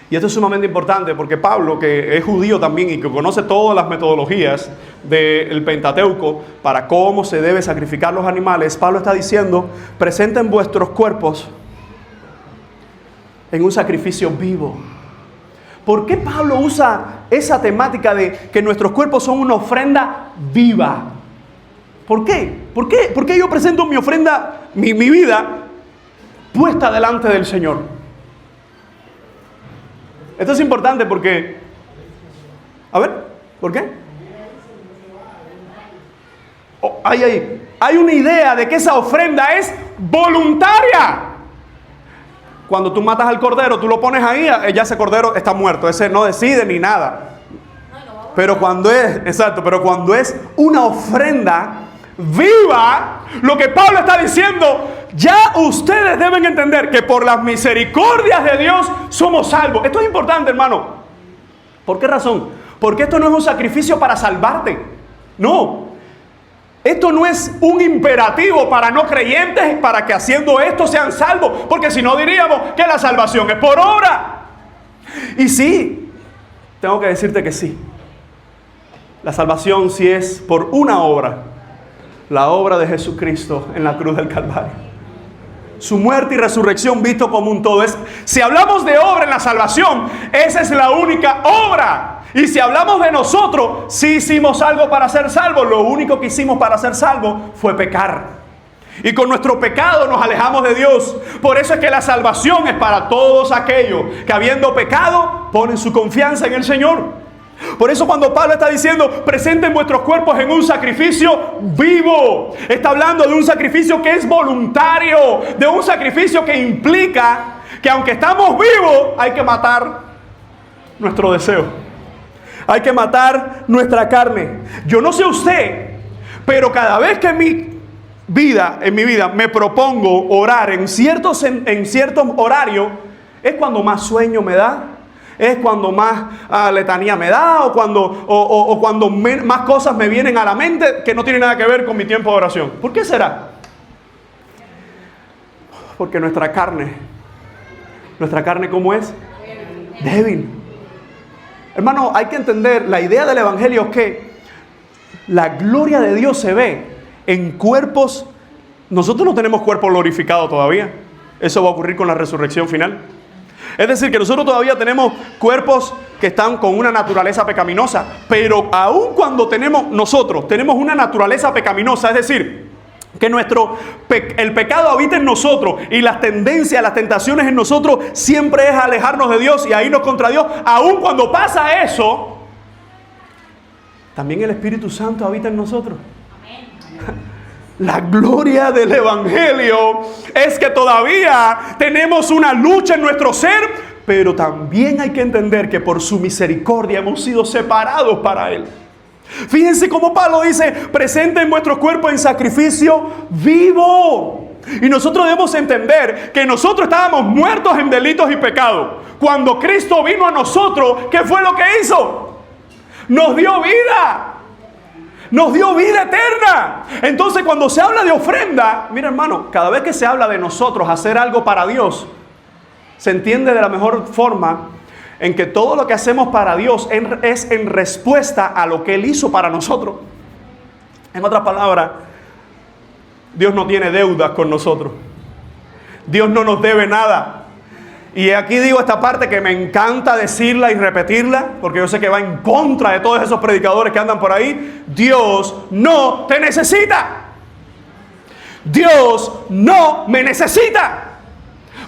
[SPEAKER 1] Y esto es sumamente importante porque Pablo, que es judío también y que conoce todas las metodologías del Pentateuco para cómo se debe sacrificar los animales, Pablo está diciendo, presenten vuestros cuerpos en un sacrificio vivo. ¿Por qué Pablo usa esa temática de que nuestros cuerpos son una ofrenda viva? ¿Por qué? ¿Por qué yo presento mi ofrenda, mi vida, puesta delante del Señor? Esto es importante porque... A ver, ¿por qué? Hay una idea de que esa ofrenda es voluntaria. Cuando tú matas al cordero, tú lo pones ahí, ya ese cordero está muerto, ese no decide ni nada. Pero cuando es una ofrenda viva, lo que Pablo está diciendo, ya ustedes deben entender que por las misericordias de Dios somos salvos. Esto es importante, hermano. ¿Por qué razón? Porque esto no es un sacrificio para salvarte. No. Esto no es un imperativo para no creyentes, para que haciendo esto sean salvos, porque si no diríamos que la salvación es por obra. Y sí, tengo que decirte que sí. La salvación sí es por una obra, la obra de Jesucristo en la cruz del Calvario. Su muerte y resurrección visto como un todo. Si hablamos de obra en la salvación, esa es la única obra. Y si hablamos de nosotros, sí hicimos algo para ser salvos. Lo único que hicimos para ser salvos fue pecar. Y con nuestro pecado nos alejamos de Dios. Por eso es que la salvación es para todos aquellos que habiendo pecado ponen su confianza en el Señor. Por eso cuando Pablo está diciendo presenten vuestros cuerpos en un sacrificio vivo, está hablando de un sacrificio que es voluntario, de un sacrificio que implica que aunque estamos vivos hay que matar nuestro deseo. Hay que matar nuestra carne. Yo no sé usted, pero cada vez que en mi vida me propongo orar en cierto horario, es cuando más sueño me da, es cuando más letanía me da, o cuando más cosas me vienen a la mente que no tienen nada que ver con mi tiempo de oración. ¿Por qué será? Porque nuestra carne, ¿cómo es? Débil. Hermano, hay que entender, la idea del Evangelio es que la gloria de Dios se ve en cuerpos. Nosotros no tenemos cuerpo glorificado todavía. Eso va a ocurrir con la resurrección final. Es decir, que nosotros todavía tenemos cuerpos que están con una naturaleza pecaminosa. Pero aun cuando tenemos una naturaleza pecaminosa, es decir, que el pecado habita en nosotros y las tendencias, las tentaciones en nosotros siempre es alejarnos de Dios y a irnos contra Dios. Aun cuando pasa eso, también el Espíritu Santo habita en nosotros. La gloria del Evangelio es que todavía tenemos una lucha en nuestro ser, pero también hay que entender que por su misericordia hemos sido separados para Él. Fíjense cómo Pablo dice: presenten vuestro cuerpo en sacrificio vivo. Y nosotros debemos entender que nosotros estábamos muertos en delitos y pecados. Cuando Cristo vino a nosotros, ¿qué fue lo que hizo? Nos dio vida. Nos dio vida eterna. Entonces, cuando se habla de ofrenda, mira, hermano, cada vez que se habla de nosotros hacer algo para Dios, se entiende de la mejor forma en que todo lo que hacemos para Dios es en respuesta a lo que Él hizo para nosotros. En otras palabras, Dios no tiene deudas con nosotros. Dios no nos debe nada. Y aquí digo esta parte que me encanta decirla y repetirla, porque yo sé que va en contra de todos esos predicadores que andan por ahí. Dios no te necesita. Dios no me necesita.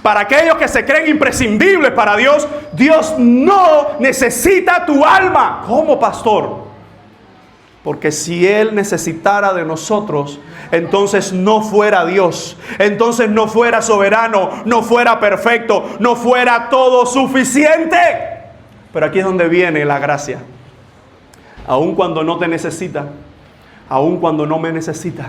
[SPEAKER 1] Para aquellos que se creen imprescindibles para Dios, Dios no necesita tu alma. ¿Cómo, pastor? Porque si Él necesitara de nosotros, entonces no fuera Dios, entonces no fuera soberano, no fuera perfecto, no fuera todo suficiente. Pero aquí es donde viene la gracia. Aun cuando no te necesita, aun cuando no me necesita,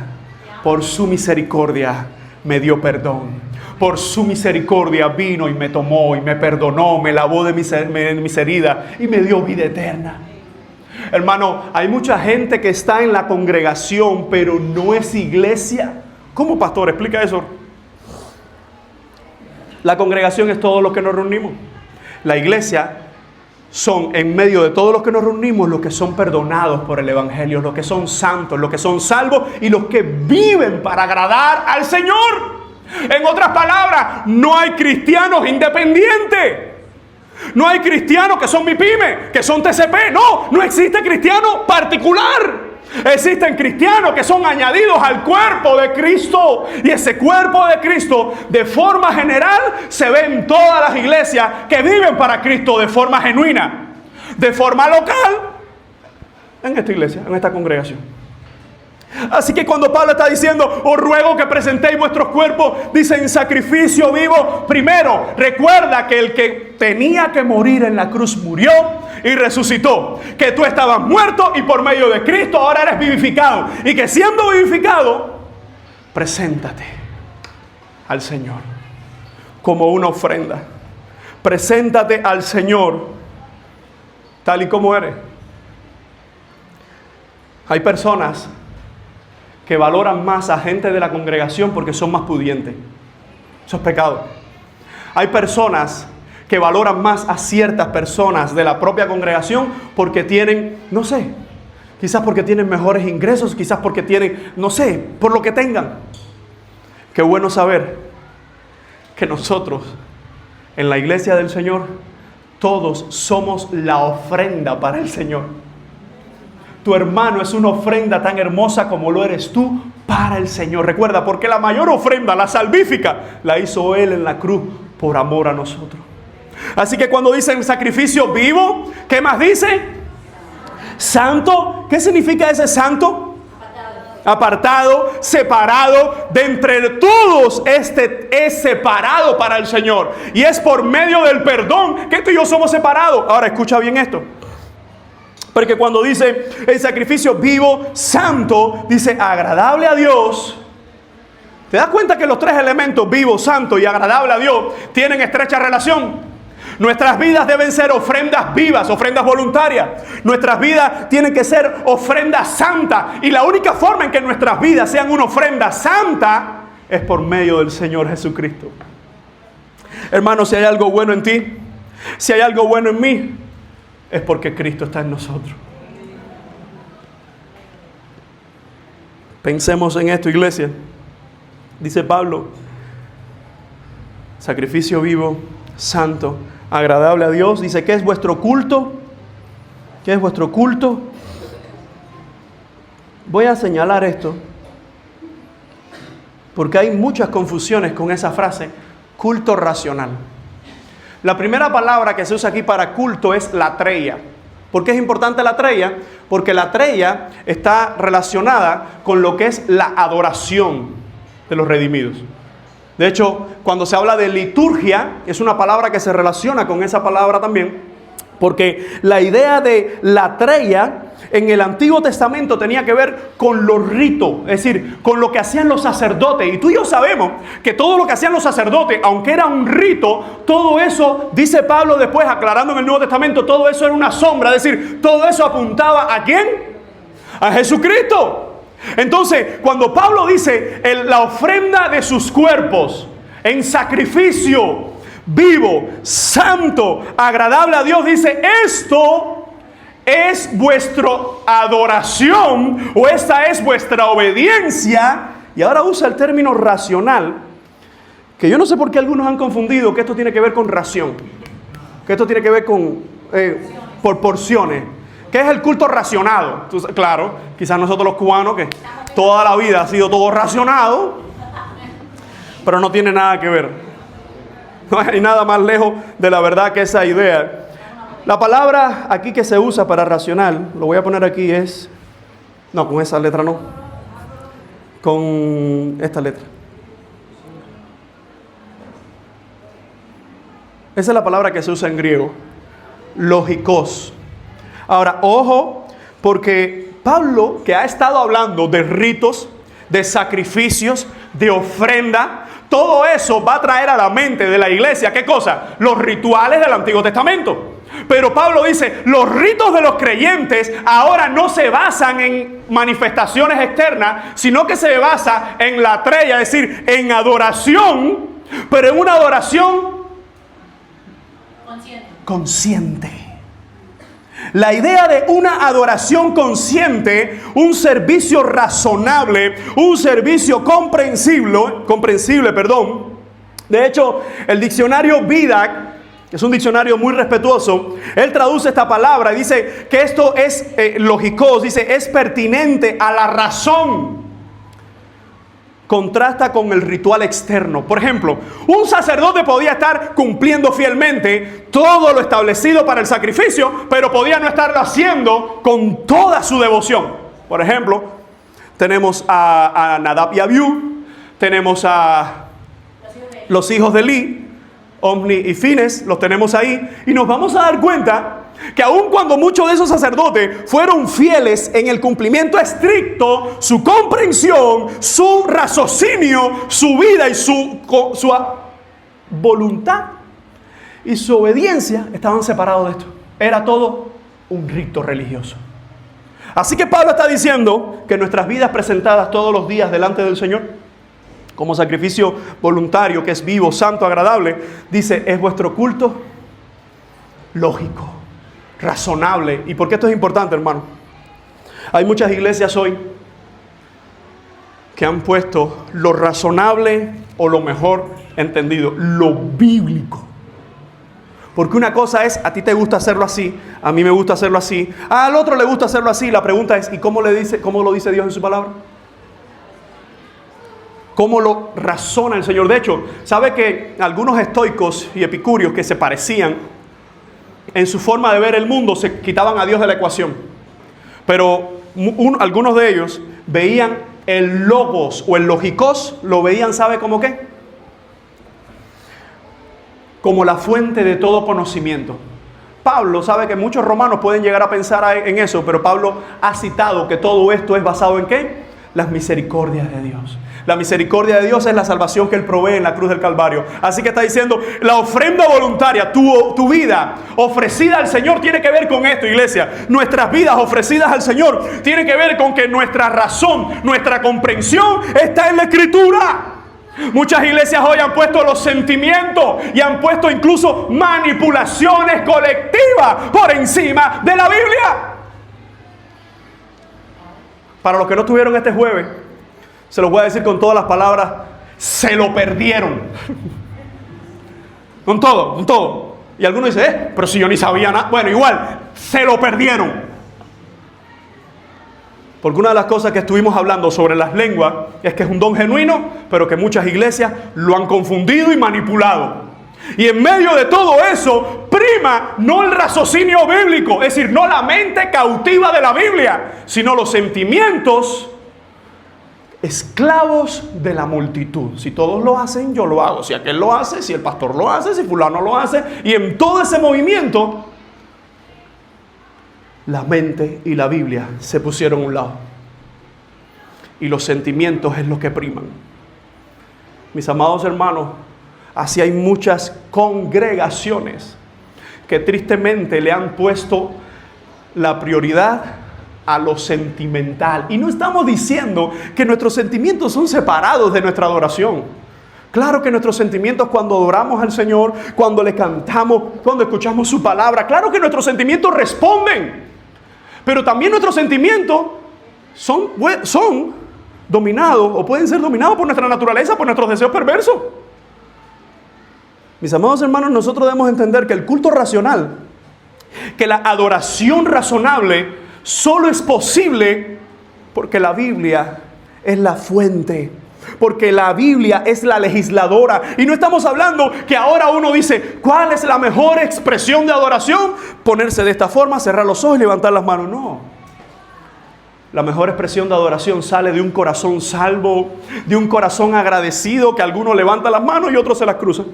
[SPEAKER 1] por su misericordia me dio perdón. Por su misericordia vino y me tomó y me perdonó, me lavó de mis heridas y me dio vida eterna. Hermano, hay mucha gente que está en la congregación, pero no es iglesia. ¿Cómo, pastor? Explica eso. La congregación es todos los que nos reunimos. La iglesia son, en medio de todos los que nos reunimos, los que son perdonados por el evangelio, los que son santos, los que son salvos y los que viven para agradar al Señor. En otras palabras, no hay cristianos independientes. No hay cristianos que son MIPYME, que son TCP. No existe cristiano particular. Existen cristianos que son añadidos al cuerpo de Cristo. Y ese cuerpo de Cristo, de forma general, se ve en todas las iglesias que viven para Cristo de forma genuina. De forma local, en esta iglesia, en esta congregación. Así que cuando Pablo está diciendo: os ruego que presentéis vuestros cuerpos, dice, en sacrificio vivo. Primero, recuerda que el que tenía que morir en la cruz murió y resucitó. Que tú estabas muerto y por medio de Cristo ahora eres vivificado. Y que siendo vivificado, preséntate al Señor como una ofrenda. Preséntate al Señor tal y como eres. Hay personas que valoran más a gente de la congregación porque son más pudientes. Eso es pecado. Hay personas que valoran más a ciertas personas de la propia congregación porque tienen, no sé, quizás porque tienen mejores ingresos, quizás porque tienen, no sé, por lo que tengan. Qué bueno saber que nosotros, en la iglesia del Señor, todos somos la ofrenda para el Señor. Tu hermano es una ofrenda tan hermosa como lo eres tú para el Señor. Recuerda, porque la mayor ofrenda, la salvífica, la hizo Él en la cruz por amor a nosotros. Así que cuando dicen sacrificio vivo, ¿qué más dice? Santo. ¿Qué significa ese santo? Apartado, separado. De entre todos es separado para el Señor. Y es por medio del perdón que tú y yo somos separados. Ahora escucha bien esto. Porque cuando dice el sacrificio vivo, santo, dice agradable a Dios. ¿Te das cuenta que los tres elementos, vivo, santo y agradable a Dios, tienen estrecha relación? Nuestras vidas deben ser ofrendas vivas, ofrendas voluntarias. Nuestras vidas tienen que ser ofrendas santas. Y la única forma en que nuestras vidas sean una ofrenda santa es por medio del Señor Jesucristo. Hermano, si hay algo bueno en ti, si hay algo bueno en mí, es porque Cristo está en nosotros. Pensemos en esto, iglesia. Dice Pablo: sacrificio vivo, santo, agradable a Dios. Dice, ¿qué es vuestro culto? ¿Qué es vuestro culto? Voy a señalar esto, porque hay muchas confusiones con esa frase, culto racional. La primera palabra que se usa aquí para culto es latreia. ¿Por qué es importante latreia? Porque latreia está relacionada con lo que es la adoración de los redimidos. De hecho, cuando se habla de liturgia, es una palabra que se relaciona con esa palabra también, porque la idea de latreia en el Antiguo Testamento tenía que ver con los ritos, es decir, con lo que hacían los sacerdotes. Y tú y yo sabemos que todo lo que hacían los sacerdotes, aunque era un rito, todo eso, dice Pablo después, aclarando en el Nuevo Testamento, todo eso era una sombra, es decir, todo eso apuntaba ¿a quién? A Jesucristo. Entonces, cuando Pablo dice la ofrenda de sus cuerpos en sacrificio vivo, santo, agradable a Dios, dice, esto es vuestra adoración, o esta es vuestra obediencia. Y ahora usa el término racional, que yo no sé por qué algunos han confundido que esto tiene que ver con ración, que esto tiene que ver con por porciones. ¿Qué es el culto racionado? Entonces, claro, quizás nosotros los cubanos, que toda la vida ha sido todo racionado, pero no tiene nada que ver. No hay nada más lejos de la verdad que esa idea. La palabra aquí que se usa para racional, lo voy a poner aquí, es... No, con esa letra no. Con esta letra. Esa es la palabra que se usa en griego. Logikos. Ahora, ojo, porque Pablo, que ha estado hablando de ritos, de sacrificios, de ofrenda, todo eso va a traer a la mente de la iglesia, ¿qué cosa? Los rituales del Antiguo Testamento. Pero Pablo dice, los ritos de los creyentes ahora no se basan en manifestaciones externas, sino que se basa en la latreia, es decir, en adoración, pero en una adoración consciente. La idea de una adoración consciente, un servicio razonable, un servicio comprensible. De hecho, el diccionario Vidac, que es un diccionario muy respetuoso, él traduce esta palabra y dice que esto es lógicos, dice es pertinente a la razón. Contrasta con el ritual externo. Por ejemplo, un sacerdote podía estar cumpliendo fielmente todo lo establecido para el sacrificio, pero podía no estarlo haciendo con toda su devoción. Por ejemplo, tenemos a Nadab y Abiú, tenemos a los hijos de Eli, Omni y Fines, los tenemos ahí, y nos vamos a dar cuenta que aun cuando muchos de esos sacerdotes fueron fieles en el cumplimiento estricto, su comprensión, su raciocinio, su vida y su voluntad y su obediencia estaban separados de esto. Era todo un rito religioso. Así que Pablo está diciendo que nuestras vidas presentadas todos los días delante del Señor, como sacrificio voluntario, que es vivo, santo, agradable, dice, es vuestro culto lógico, razonable. ¿Y por qué esto es importante, hermano? Hay muchas iglesias hoy que han puesto lo razonable o lo mejor entendido, lo bíblico. Porque una cosa es, a ti te gusta hacerlo así, a mí me gusta hacerlo así, al otro le gusta hacerlo así. La pregunta es, ¿y cómo lo dice Dios en su palabra? ¿Cómo lo razona el Señor? De hecho, ¿sabe que algunos estoicos y epicúreos que se parecían en su forma de ver el mundo se quitaban a Dios de la ecuación? Pero algunos de ellos veían el logos o el logikos, lo veían, ¿sabe cómo qué? Como la fuente de todo conocimiento. Pablo sabe que muchos romanos pueden llegar a pensar en eso, pero Pablo ha citado que todo esto es basado en ¿qué? Las misericordias de Dios. La misericordia de Dios es la salvación que Él provee en la cruz del Calvario. Así que está diciendo, la ofrenda voluntaria, tu vida ofrecida al Señor tiene que ver con esto, iglesia. Nuestras vidas ofrecidas al Señor tienen que ver con que nuestra razón, nuestra comprensión está en la Escritura. Muchas iglesias hoy han puesto los sentimientos y han puesto incluso manipulaciones colectivas por encima de la Biblia. Para los que no estuvieron este jueves, se los voy a decir con todas las palabras, se lo perdieron. Con todo. Y algunos dicen, pero si yo ni sabía nada. Bueno, igual, se lo perdieron. Porque una de las cosas que estuvimos hablando sobre las lenguas es que es un don genuino, pero que muchas iglesias lo han confundido y manipulado. Y en medio de todo eso, prima no el raciocinio bíblico, es decir, no la mente cautiva de la Biblia, sino los sentimientos esclavos de la multitud. Si todos lo hacen, yo lo hago. Si aquel lo hace, si el pastor lo hace, si fulano lo hace. Y en todo ese movimiento, la mente y la Biblia se pusieron a un lado. Y los sentimientos es lo que priman. Mis amados hermanos, así hay muchas congregaciones que tristemente le han puesto la prioridad a lo sentimental. Y no estamos diciendo que nuestros sentimientos son separados de nuestra adoración. Claro que nuestros sentimientos cuando adoramos al Señor, cuando le cantamos, cuando escuchamos su palabra, claro que nuestros sentimientos responden. Pero también nuestros sentimientos son dominados o pueden ser dominados por nuestra naturaleza, por nuestros deseos perversos. Mis amados hermanos, nosotros debemos entender que el culto racional, que la adoración razonable, solo es posible porque la Biblia es la fuente, porque la Biblia es la legisladora. Y no estamos hablando que ahora uno dice, ¿cuál es la mejor expresión de adoración? Ponerse de esta forma, cerrar los ojos y levantar las manos. No. La mejor expresión de adoración sale de un corazón salvo, de un corazón agradecido, que algunos levantan las manos y otros se las cruzan.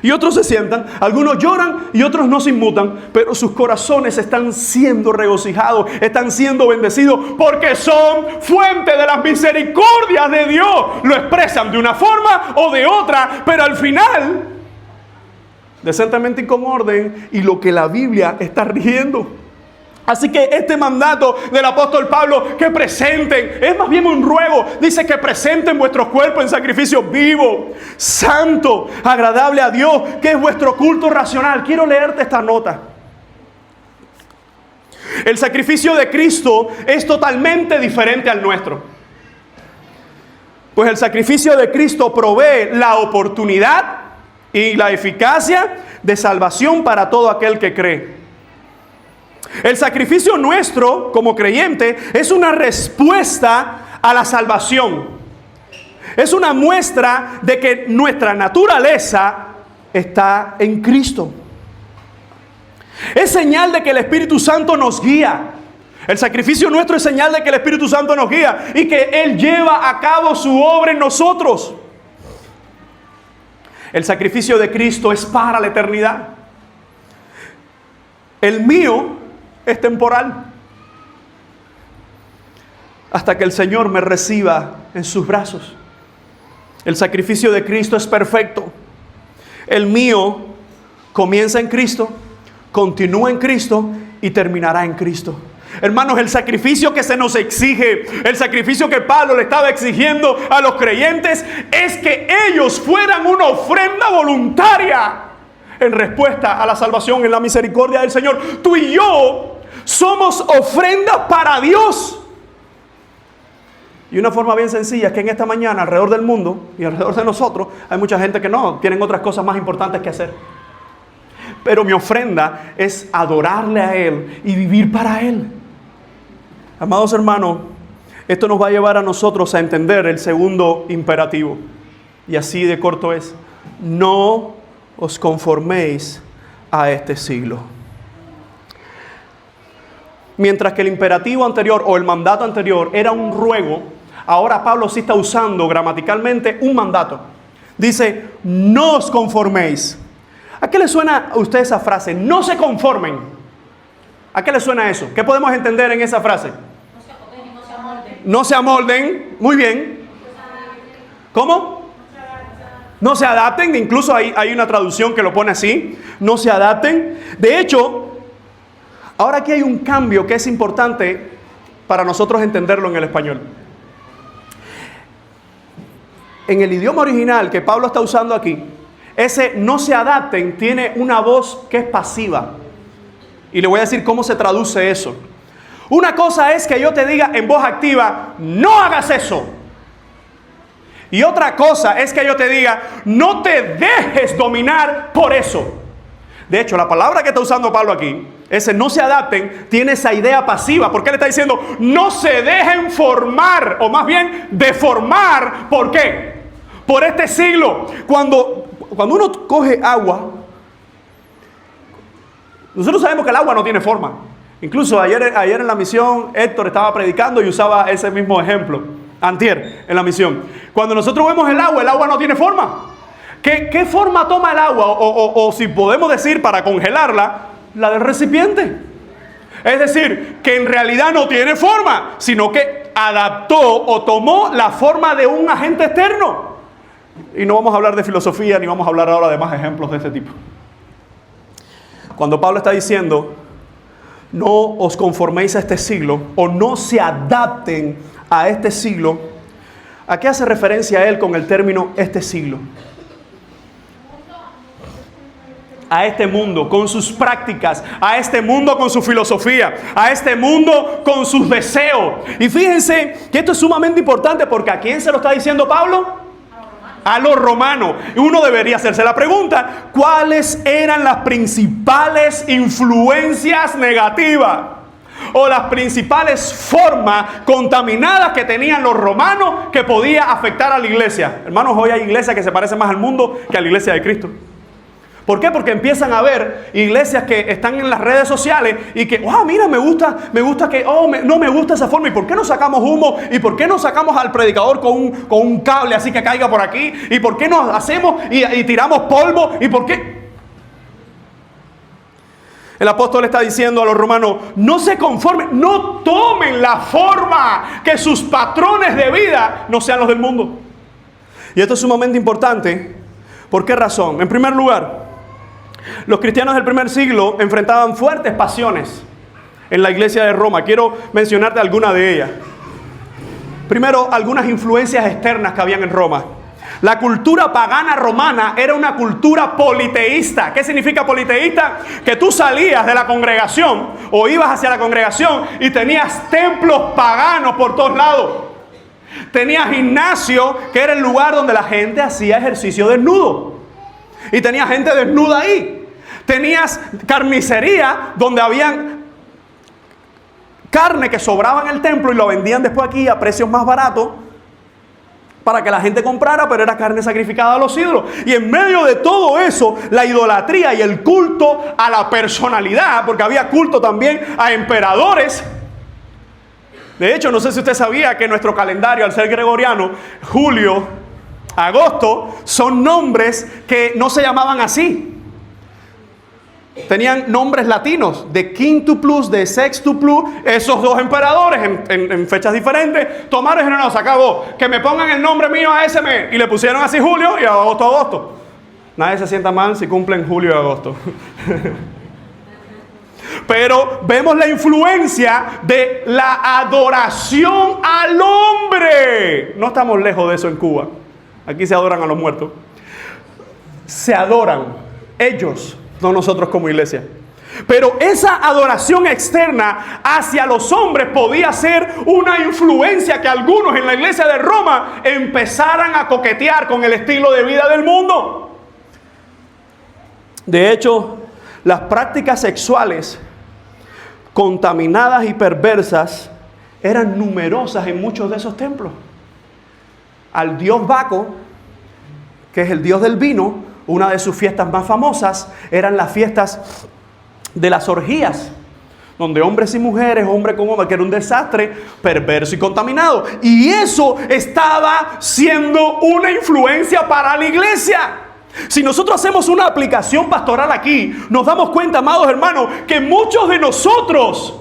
[SPEAKER 1] Y otros se sientan, algunos lloran y otros no se inmutan, pero sus corazones están siendo regocijados, están siendo bendecidos porque son fuente de las misericordias de Dios. Lo expresan de una forma o de otra, pero al final, decentemente y con orden, y lo que la Biblia está rigiendo. Así que este mandato del apóstol Pablo, que presenten, es más bien un ruego. Dice que presenten vuestros cuerpos en sacrificio vivo, santo, agradable a Dios, que es vuestro culto racional. Quiero leerte esta nota. El sacrificio de Cristo es totalmente diferente al nuestro. Pues el sacrificio de Cristo provee la oportunidad y la eficacia de salvación para todo aquel que cree. El sacrificio nuestro como creyente es una respuesta a la salvación. Es una muestra de que nuestra naturaleza está en Cristo. Es señal de que el Espíritu Santo nos guía. El sacrificio nuestro es señal de que el Espíritu Santo nos guía y que Él lleva a cabo su obra en nosotros. El sacrificio de Cristo es para la eternidad. El mío es temporal, hasta que el Señor me reciba en sus brazos. El sacrificio de Cristo es perfecto. El mío comienza en Cristo, continúa en Cristo y terminará en Cristo. Hermanos, el sacrificio que se nos exige, el sacrificio que Pablo le estaba exigiendo a los creyentes, es que ellos fueran una ofrenda voluntaria en respuesta a la salvación, en la misericordia del Señor. Tú y yo somos ofrendas para Dios. Y una forma bien sencilla es que en esta mañana, alrededor del mundo y alrededor de nosotros, hay mucha gente que no, tienen otras cosas más importantes que hacer. Pero mi ofrenda es adorarle a Él y vivir para Él. Amados hermanos, esto nos va a llevar a nosotros a entender el segundo imperativo. Y así de corto es: no os conforméis a este siglo. Mientras que el imperativo anterior o el mandato anterior era un ruego, ahora Pablo sí está usando gramaticalmente un mandato. Dice, no os conforméis. ¿A qué le suena a usted esa frase? No se conformen. ¿A qué le suena eso? ¿Qué podemos entender en esa frase?
[SPEAKER 2] No se amolden.
[SPEAKER 1] No se amolden. Muy bien. ¿Cómo? No se adapten. Incluso hay una traducción que lo pone así. No se adapten. De hecho, ahora aquí hay un cambio que es importante para nosotros entenderlo en el español. En el idioma original que Pablo está usando aquí, ese no se adapten tiene una voz que es pasiva. Y le voy a decir cómo se traduce eso. Una cosa es que yo te diga en voz activa, no hagas eso. Y otra cosa es que yo te diga, no te dejes dominar por eso. De hecho, la palabra que está usando Pablo aquí, ese no se adapten, tiene esa idea pasiva. Porque él está diciendo, no se dejen formar, o más bien deformar. ¿Por qué? Por este siglo. Cuando uno coge agua, nosotros sabemos que el agua no tiene forma. Incluso ayer en la misión Héctor estaba predicando y usaba ese mismo ejemplo. Antier, en la misión. Cuando nosotros vemos el agua no tiene forma. ¿Qué forma toma el agua? O si podemos decir, para congelarla, la del recipiente. Es decir, que en realidad no tiene forma, sino que adaptó o tomó la forma de un agente externo. Y no vamos a hablar de filosofía, ni vamos a hablar ahora de más ejemplos de este tipo. Cuando Pablo está diciendo, no os conforméis a este siglo, o no se adapten a este siglo, ¿a qué hace referencia él con el término este siglo? A este mundo con sus prácticas, a este mundo con su filosofía, a este mundo con sus deseos. Y fíjense que esto es sumamente importante, porque ¿a quién se lo está diciendo Pablo? A los romanos. Y uno debería hacerse la pregunta, ¿cuáles eran las principales influencias negativas o las principales formas contaminadas que tenían los romanos que podía afectar a la iglesia? Hermanos, hoy hay iglesias que se parecen más al mundo que a la iglesia de Cristo. ¿Por qué? Porque empiezan a ver iglesias que están en las redes sociales y que, mira, me gusta que, no me gusta esa forma. ¿Y por qué no sacamos humo? ¿Y por qué no sacamos al predicador con un cable así que caiga por aquí? ¿Y por qué no hacemos y tiramos polvo? ¿Y por qué? El apóstol está diciendo a los romanos, no se conformen, no tomen la forma, que sus patrones de vida no sean los del mundo. Y esto es sumamente importante. ¿Por qué razón? En primer lugar, los cristianos del primer siglo enfrentaban fuertes pasiones en la iglesia de Roma. Quiero mencionarte algunas de ellas. Primero, algunas influencias externas que habían en Roma. La cultura pagana romana era una cultura politeísta. ¿Qué significa politeísta? Que tú salías de la congregación o ibas hacia la congregación y tenías templos paganos por todos lados. Tenías gimnasio, que era el lugar donde la gente hacía ejercicio desnudo. Y tenía gente desnuda ahí. Tenías carnicería, donde habían carne que sobraba en el templo y lo vendían después aquí a precios más baratos para que la gente comprara, pero era carne sacrificada a los ídolos. Y en medio de todo eso, la idolatría y el culto a la personalidad, porque había culto también a emperadores. De hecho, no sé si usted sabía que nuestro calendario, al ser gregoriano, julio, agosto, son nombres que no se llamaban así. Tenían nombres latinos, de quintuplus, de sextuplus. Esos dos emperadores en fechas diferentes tomaron y dijeron, no, se acabó, que me pongan el nombre mío a ese mes. Y le pusieron así julio y agosto. Nadie se sienta mal si cumplen julio y agosto. Pero vemos la influencia de la adoración al hombre. No estamos lejos de eso en Cuba. Aquí se adoran a los muertos. Se adoran ellos, no nosotros como iglesia. Pero esa adoración externa hacia los hombres podía ser una influencia que algunos en la iglesia de Roma empezaran a coquetear con el estilo de vida del mundo. De hecho, las prácticas sexuales contaminadas y perversas eran numerosas en muchos de esos templos. Al dios Baco, que es el dios del vino, una de sus fiestas más famosas eran las fiestas de las orgías, donde hombres y mujeres, hombre con hombre, que era un desastre perverso y contaminado. Y eso estaba siendo una influencia para la iglesia. Si nosotros hacemos una aplicación pastoral aquí, nos damos cuenta, amados hermanos, que muchos de nosotros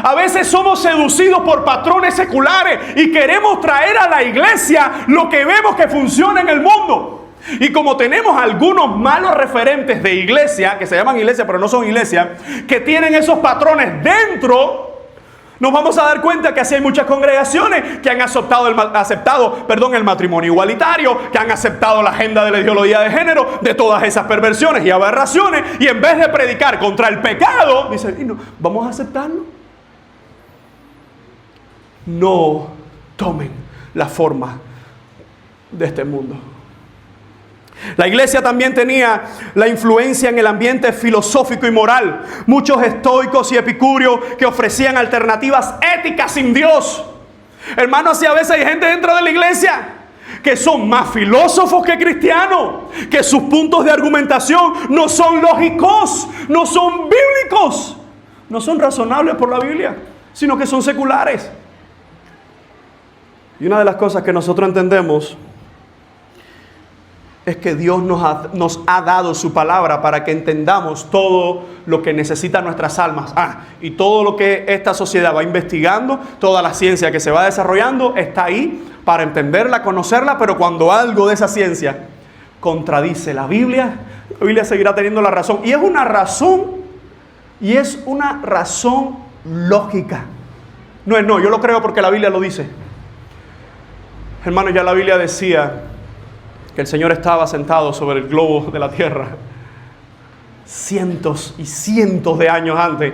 [SPEAKER 1] a veces somos seducidos por patrones seculares y queremos traer a la iglesia lo que vemos que funciona en el mundo. Y como tenemos algunos malos referentes de iglesia, que se llaman iglesia pero no son iglesia, que tienen esos patrones dentro, nos vamos a dar cuenta que así hay muchas congregaciones que han aceptado el matrimonio igualitario, que han aceptado la agenda de la ideología de género, de todas esas perversiones y aberraciones, y en vez de predicar contra el pecado, dicen, no, vamos a aceptarlo. No tomen la forma de este mundo. La iglesia también tenía la influencia en el ambiente filosófico y moral. Muchos estoicos y epicúreos que ofrecían alternativas éticas sin Dios. Hermanos, y a veces hay gente dentro de la iglesia que son más filósofos que cristianos, que sus puntos de argumentación no son lógicos, no son bíblicos, no son razonables por la Biblia, sino que son seculares. Y una de las cosas que nosotros entendemos es que Dios nos ha dado su palabra para que entendamos todo lo que necesitan nuestras almas. Y todo lo que esta sociedad va investigando, toda la ciencia que se va desarrollando, está ahí para entenderla, conocerla, pero cuando algo de esa ciencia contradice la Biblia seguirá teniendo la razón. Y es una razón lógica. No, yo lo creo porque la Biblia lo dice. Hermanos, ya la Biblia decía que el Señor estaba sentado sobre el globo de la tierra cientos y cientos de años antes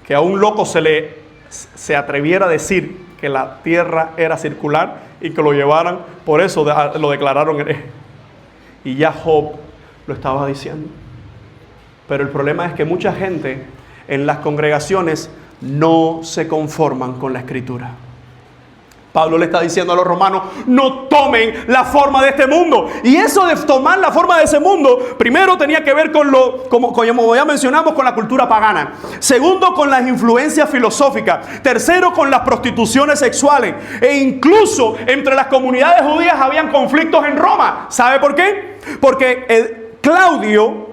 [SPEAKER 1] que a un loco se atreviera a decir que la tierra era circular y que lo llevaran, por eso lo declararon hereje. Y ya Job lo estaba diciendo. Pero el problema es que mucha gente en las congregaciones no se conforman con la Escritura. Pablo le está diciendo a los romanos, no tomen la forma de este mundo. Y eso de tomar la forma de ese mundo, primero tenía que ver como ya mencionamos, con la cultura pagana. Segundo, con las influencias filosóficas. Tercero, con las prostituciones sexuales. E incluso entre las comunidades judías habían conflictos en Roma. ¿Sabe por qué? Porque Claudio,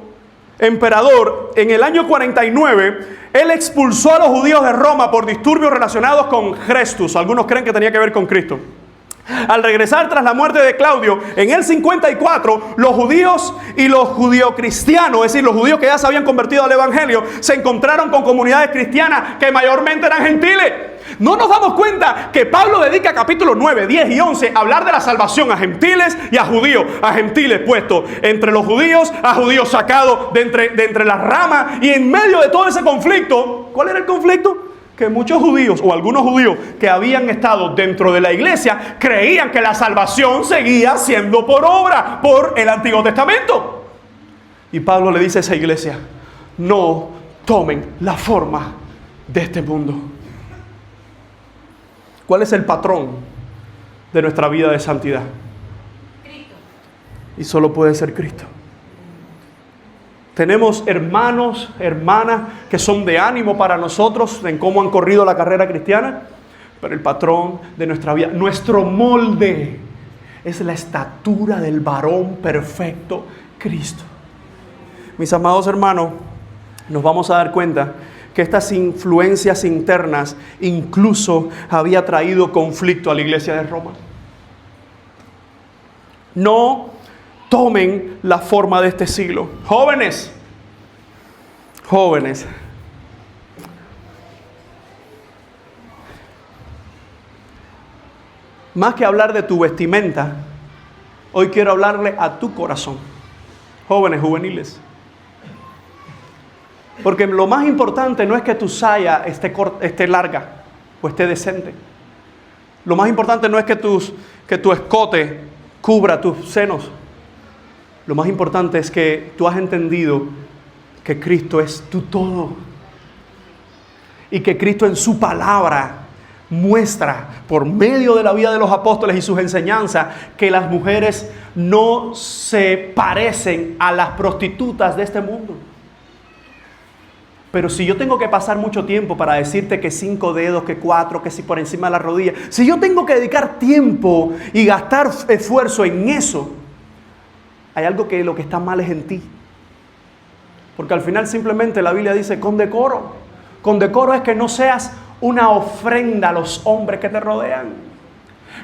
[SPEAKER 1] emperador, en el año 49, él expulsó a los judíos de Roma por disturbios relacionados con Christus. Algunos creen que tenía que ver con Cristo. Al regresar tras la muerte de Claudio, en el 54, los judíos y los judio-cristianos, es decir, los judíos que ya se habían convertido al evangelio, se encontraron con comunidades cristianas que mayormente eran gentiles. No nos damos cuenta que Pablo dedica capítulos 9, 10 y 11 a hablar de la salvación a gentiles y a judíos. A gentiles puestos entre los judíos, a judíos sacados de entre las ramas. Y en medio de todo ese conflicto, ¿cuál era el conflicto? Que muchos judíos o algunos judíos que habían estado dentro de la iglesia creían que la salvación seguía siendo por obra, por el Antiguo Testamento. Y Pablo le dice a esa iglesia, no tomen la forma de este mundo. ¿Cuál es el patrón de nuestra vida de santidad?
[SPEAKER 2] Cristo.
[SPEAKER 1] Y solo puede ser Cristo. Tenemos hermanos, hermanas que son de ánimo para nosotros en cómo han corrido la carrera cristiana, pero el patrón de nuestra vida, nuestro molde, es la estatura del varón perfecto, Cristo. Mis amados hermanos, nos vamos a dar cuenta que estas influencias internas incluso había traído conflicto a la iglesia de Roma. No tomen la forma de este siglo. Jóvenes, más que hablar de tu vestimenta, hoy quiero hablarle a tu corazón. Jóvenes, juveniles. Porque lo más importante no es que tu saya esté larga o esté decente. Lo más importante no es que tu escote cubra tus senos. Lo más importante es que tú has entendido que Cristo es tu todo. Y que Cristo en su palabra muestra por medio de la vida de los apóstoles y sus enseñanzas que las mujeres no se parecen a las prostitutas de este mundo. Pero si yo tengo que pasar mucho tiempo para decirte que 5 dedos, que 4, que si por encima de la rodilla, si yo tengo que dedicar tiempo y gastar esfuerzo en eso, hay algo que lo que está mal es en ti. Porque al final simplemente la Biblia dice con decoro. Con decoro es que no seas una ofrenda a los hombres que te rodean.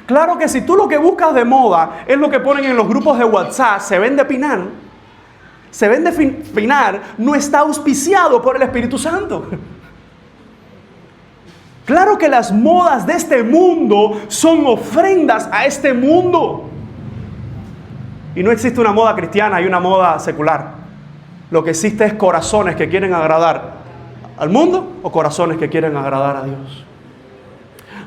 [SPEAKER 1] Claro que si tú lo que buscas de moda es lo que ponen en los grupos de WhatsApp, se vende pinar, no está auspiciado por el Espíritu Santo. Claro que las modas de este mundo son ofrendas a este mundo. Y no existe una moda cristiana y una moda secular. Lo que existe es corazones que quieren agradar al mundo o corazones que quieren agradar a Dios.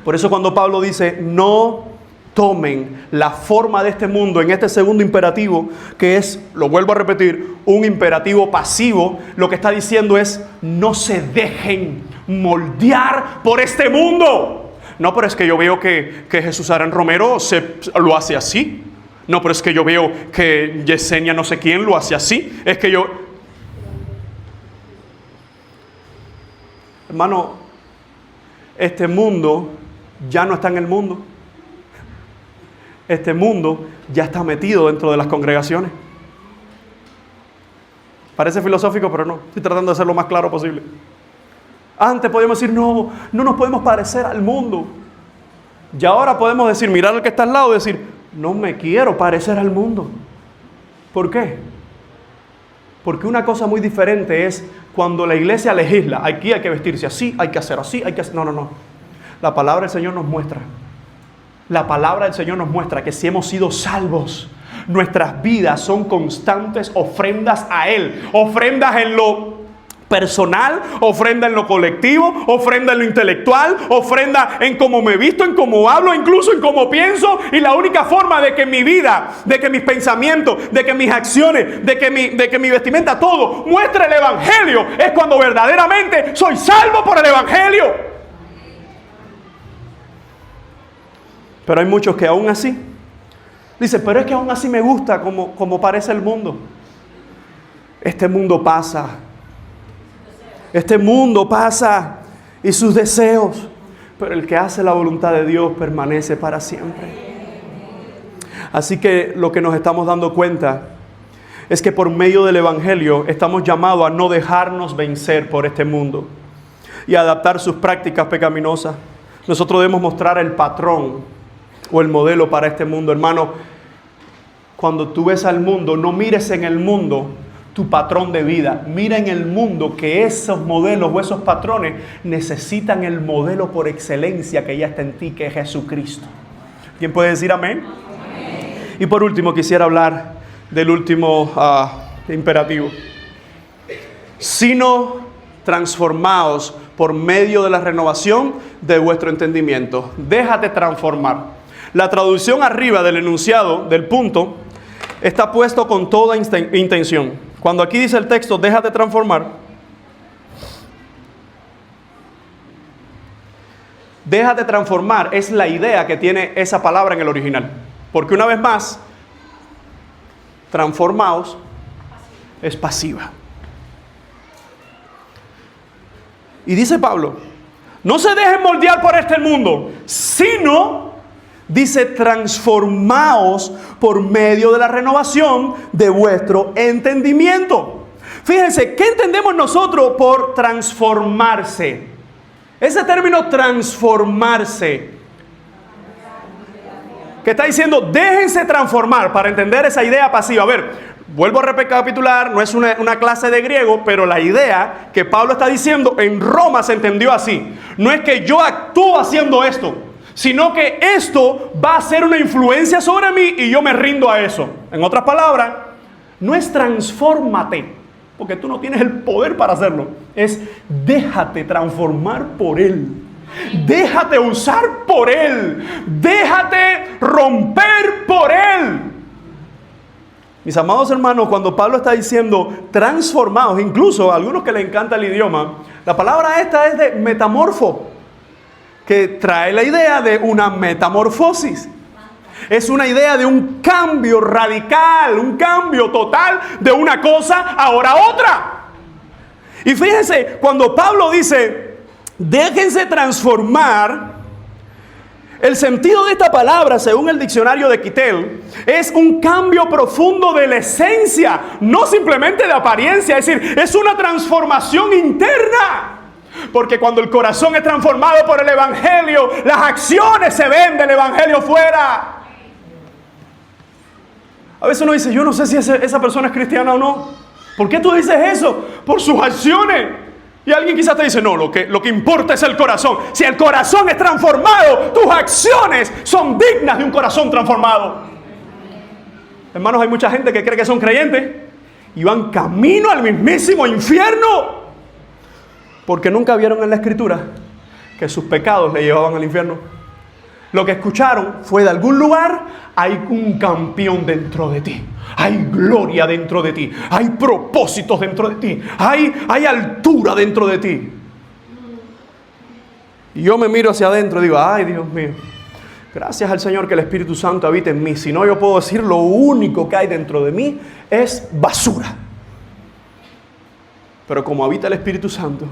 [SPEAKER 1] Por eso cuando Pablo dice, no tomen la forma de este mundo en este segundo imperativo, que es, lo vuelvo a repetir, un imperativo pasivo, lo que está diciendo es, no se dejen moldear por este mundo. No, pero es que yo veo que Jesús Arán Romero lo hace así. No, pero es que yo veo que Yesenia no sé quién lo hace así. Es que yo... Hermano, este mundo ya no está en el mundo. Este mundo ya está metido dentro de las congregaciones. Parece filosófico, pero no. Estoy tratando de ser lo más claro posible. Antes podíamos decir, no nos podemos parecer al mundo. Y ahora podemos decir, mirar al que está al lado y decir, no me quiero parecer al mundo. ¿Por qué? Porque una cosa muy diferente es cuando la iglesia legisla, aquí hay que vestirse así, hay que hacer así, hay que hacer... No. La palabra del Señor nos muestra. La palabra del Señor nos muestra que si hemos sido salvos, nuestras vidas son constantes ofrendas a Él. Ofrendas en lo personal, ofrenda en lo colectivo, ofrenda en lo intelectual, ofrenda en cómo me visto, en cómo hablo, incluso en cómo pienso. Y la única forma de que mi vida, de que mis pensamientos, de que mis acciones, de que mi vestimenta, todo muestre el Evangelio, es cuando verdaderamente soy salvo por el Evangelio. Pero hay muchos que aún así dicen, pero es que aún así me gusta como parece el mundo. Este mundo pasa. Este mundo pasa y sus deseos, pero el que hace la voluntad de Dios permanece para siempre. Así que lo que nos estamos dando cuenta es que por medio del Evangelio estamos llamados a no dejarnos vencer por este mundo y a adaptar sus prácticas pecaminosas. Nosotros debemos mostrar el patrón o el modelo para este mundo. Hermano, cuando tú ves al mundo, no mires en el mundo tu patrón de vida. Mira en el mundo que esos modelos o esos patrones necesitan el modelo por excelencia que ya está en ti, que es Jesucristo. ¿Quién puede decir amén? Amén. Y por último quisiera hablar del último imperativo. Sino transformaos por medio de la renovación de vuestro entendimiento. Déjate transformar. La traducción arriba del enunciado, del punto, está puesto con toda intención. Cuando aquí dice el texto, déjate transformar. Déjate transformar es la idea que tiene esa palabra en el original. Porque una vez más, transformaos es pasiva. Y dice Pablo, no se dejen moldear por este mundo, sino... dice, transformaos por medio de la renovación de vuestro entendimiento. Fíjense, ¿qué entendemos nosotros por transformarse? Ese término transformarse, que está diciendo, déjense transformar, para entender esa idea pasiva. A ver, vuelvo a recapitular, no es una clase de griego, pero la idea que Pablo está diciendo en Roma se entendió así. No es que yo actúo haciendo esto, sino que esto va a ser una influencia sobre mí y yo me rindo a eso. En otras palabras, no es transfórmate, porque tú no tienes el poder para hacerlo. Es déjate transformar por Él. Déjate usar por Él. Déjate romper por Él. Mis amados hermanos, cuando Pablo está diciendo transformados, incluso a algunos que les encanta el idioma, la palabra esta es de metamorfo, que trae la idea de una metamorfosis. Es una idea de un cambio radical, un cambio total de una cosa ahora a otra. Y fíjense, cuando Pablo dice, déjense transformar, el sentido de esta palabra, según el diccionario de Kittel, es un cambio profundo de la esencia, no simplemente de apariencia, es decir, es una transformación interna. Porque cuando el corazón es transformado por el Evangelio, las acciones se ven del Evangelio fuera. A veces uno dice, yo no sé si esa persona es cristiana o no. ¿Por qué tú dices eso? Por sus acciones. Y alguien quizás te dice, no, lo que importa es el corazón. Si el corazón es transformado, tus acciones son dignas de un corazón transformado. Hermanos, hay mucha gente que cree que son creyentes y van camino al mismísimo infierno. Porque nunca vieron en la Escritura que sus pecados le llevaban al infierno. Lo que escucharon fue de algún lugar, hay un campeón dentro de ti. Hay gloria dentro de ti. Hay propósitos dentro de ti. Hay altura dentro de ti. Y yo me miro hacia adentro y digo, ay Dios mío, gracias al Señor que el Espíritu Santo habita en mí. Si no, yo puedo decir lo único que hay dentro de mí es basura. Pero como habita el Espíritu Santo,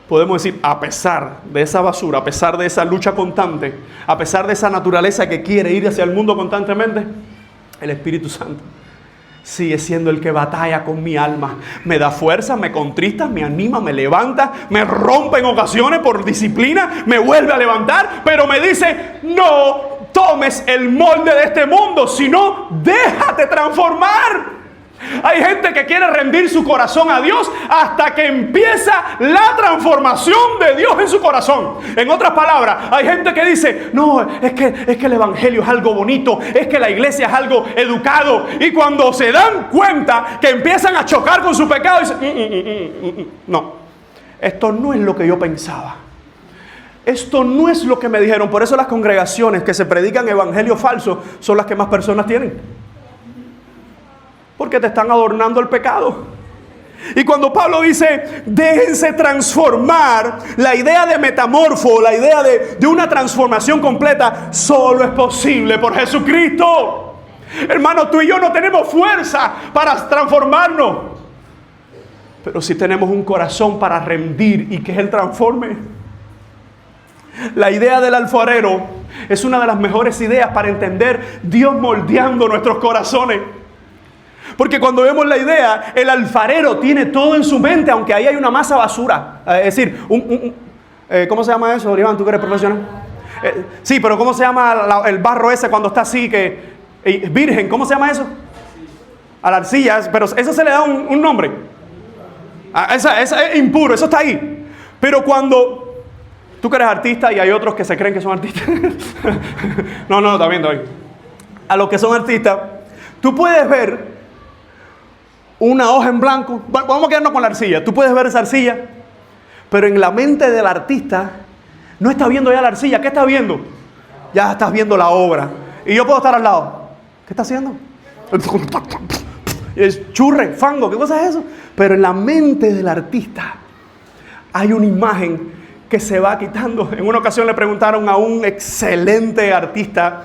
[SPEAKER 1] podemos decir, a pesar de esa basura, a pesar de esa lucha constante, a pesar de esa naturaleza que quiere ir hacia el mundo constantemente, el Espíritu Santo sigue siendo el que batalla con mi alma. Me da fuerza, me contrista, me anima, me levanta, me rompe en ocasiones por disciplina, me vuelve a levantar, pero me dice, no tomes el molde de este mundo, sino déjate transformar. Hay gente que quiere rendir su corazón a Dios hasta que empieza la transformación de Dios en su corazón. En otras palabras, hay gente que dice, no, es que el evangelio es algo bonito, es que la iglesia es algo educado. Y cuando se dan cuenta que empiezan a chocar con su pecado, dicen, no, esto no es lo que yo pensaba. Esto no es lo que me dijeron. Por eso las congregaciones que se predican evangelio falso son las que más personas tienen. Porque te están adornando el pecado. Y cuando Pablo dice, déjense transformar, la idea de metamorfo, la idea de una transformación completa, solo es posible por Jesucristo. Hermano, tú y yo no tenemos fuerza para transformarnos, pero sí tenemos un corazón para rendir y que Él transforme. La idea del alfarero es una de las mejores ideas para entender Dios moldeando nuestros corazones. Porque cuando vemos la idea, el alfarero tiene todo en su mente, aunque ahí hay una masa basura. Es decir, ¿cómo se llama eso, Iván? ¿Tú que eres profesional? Sí, pero ¿cómo se llama el barro ese cuando está así, virgen? ¿Cómo se llama eso? A la arcilla, pero eso se le da un nombre. Esa es impuro, eso está ahí. Pero cuando tú que eres artista y hay otros que se creen que son artistas. No, está bien. A los que son artistas, tú puedes ver una hoja en blanco. Vamos a quedarnos con la arcilla. Tú puedes ver esa arcilla, pero en la mente del artista no está viendo ya la arcilla. ¿Qué está viendo? Ya estás viendo la obra. Y yo puedo estar al lado. ¿Qué está haciendo? Es churre, fango, ¿qué cosa es eso? Pero en la mente del artista hay una imagen que se va quitando. En una ocasión le preguntaron a un excelente artista,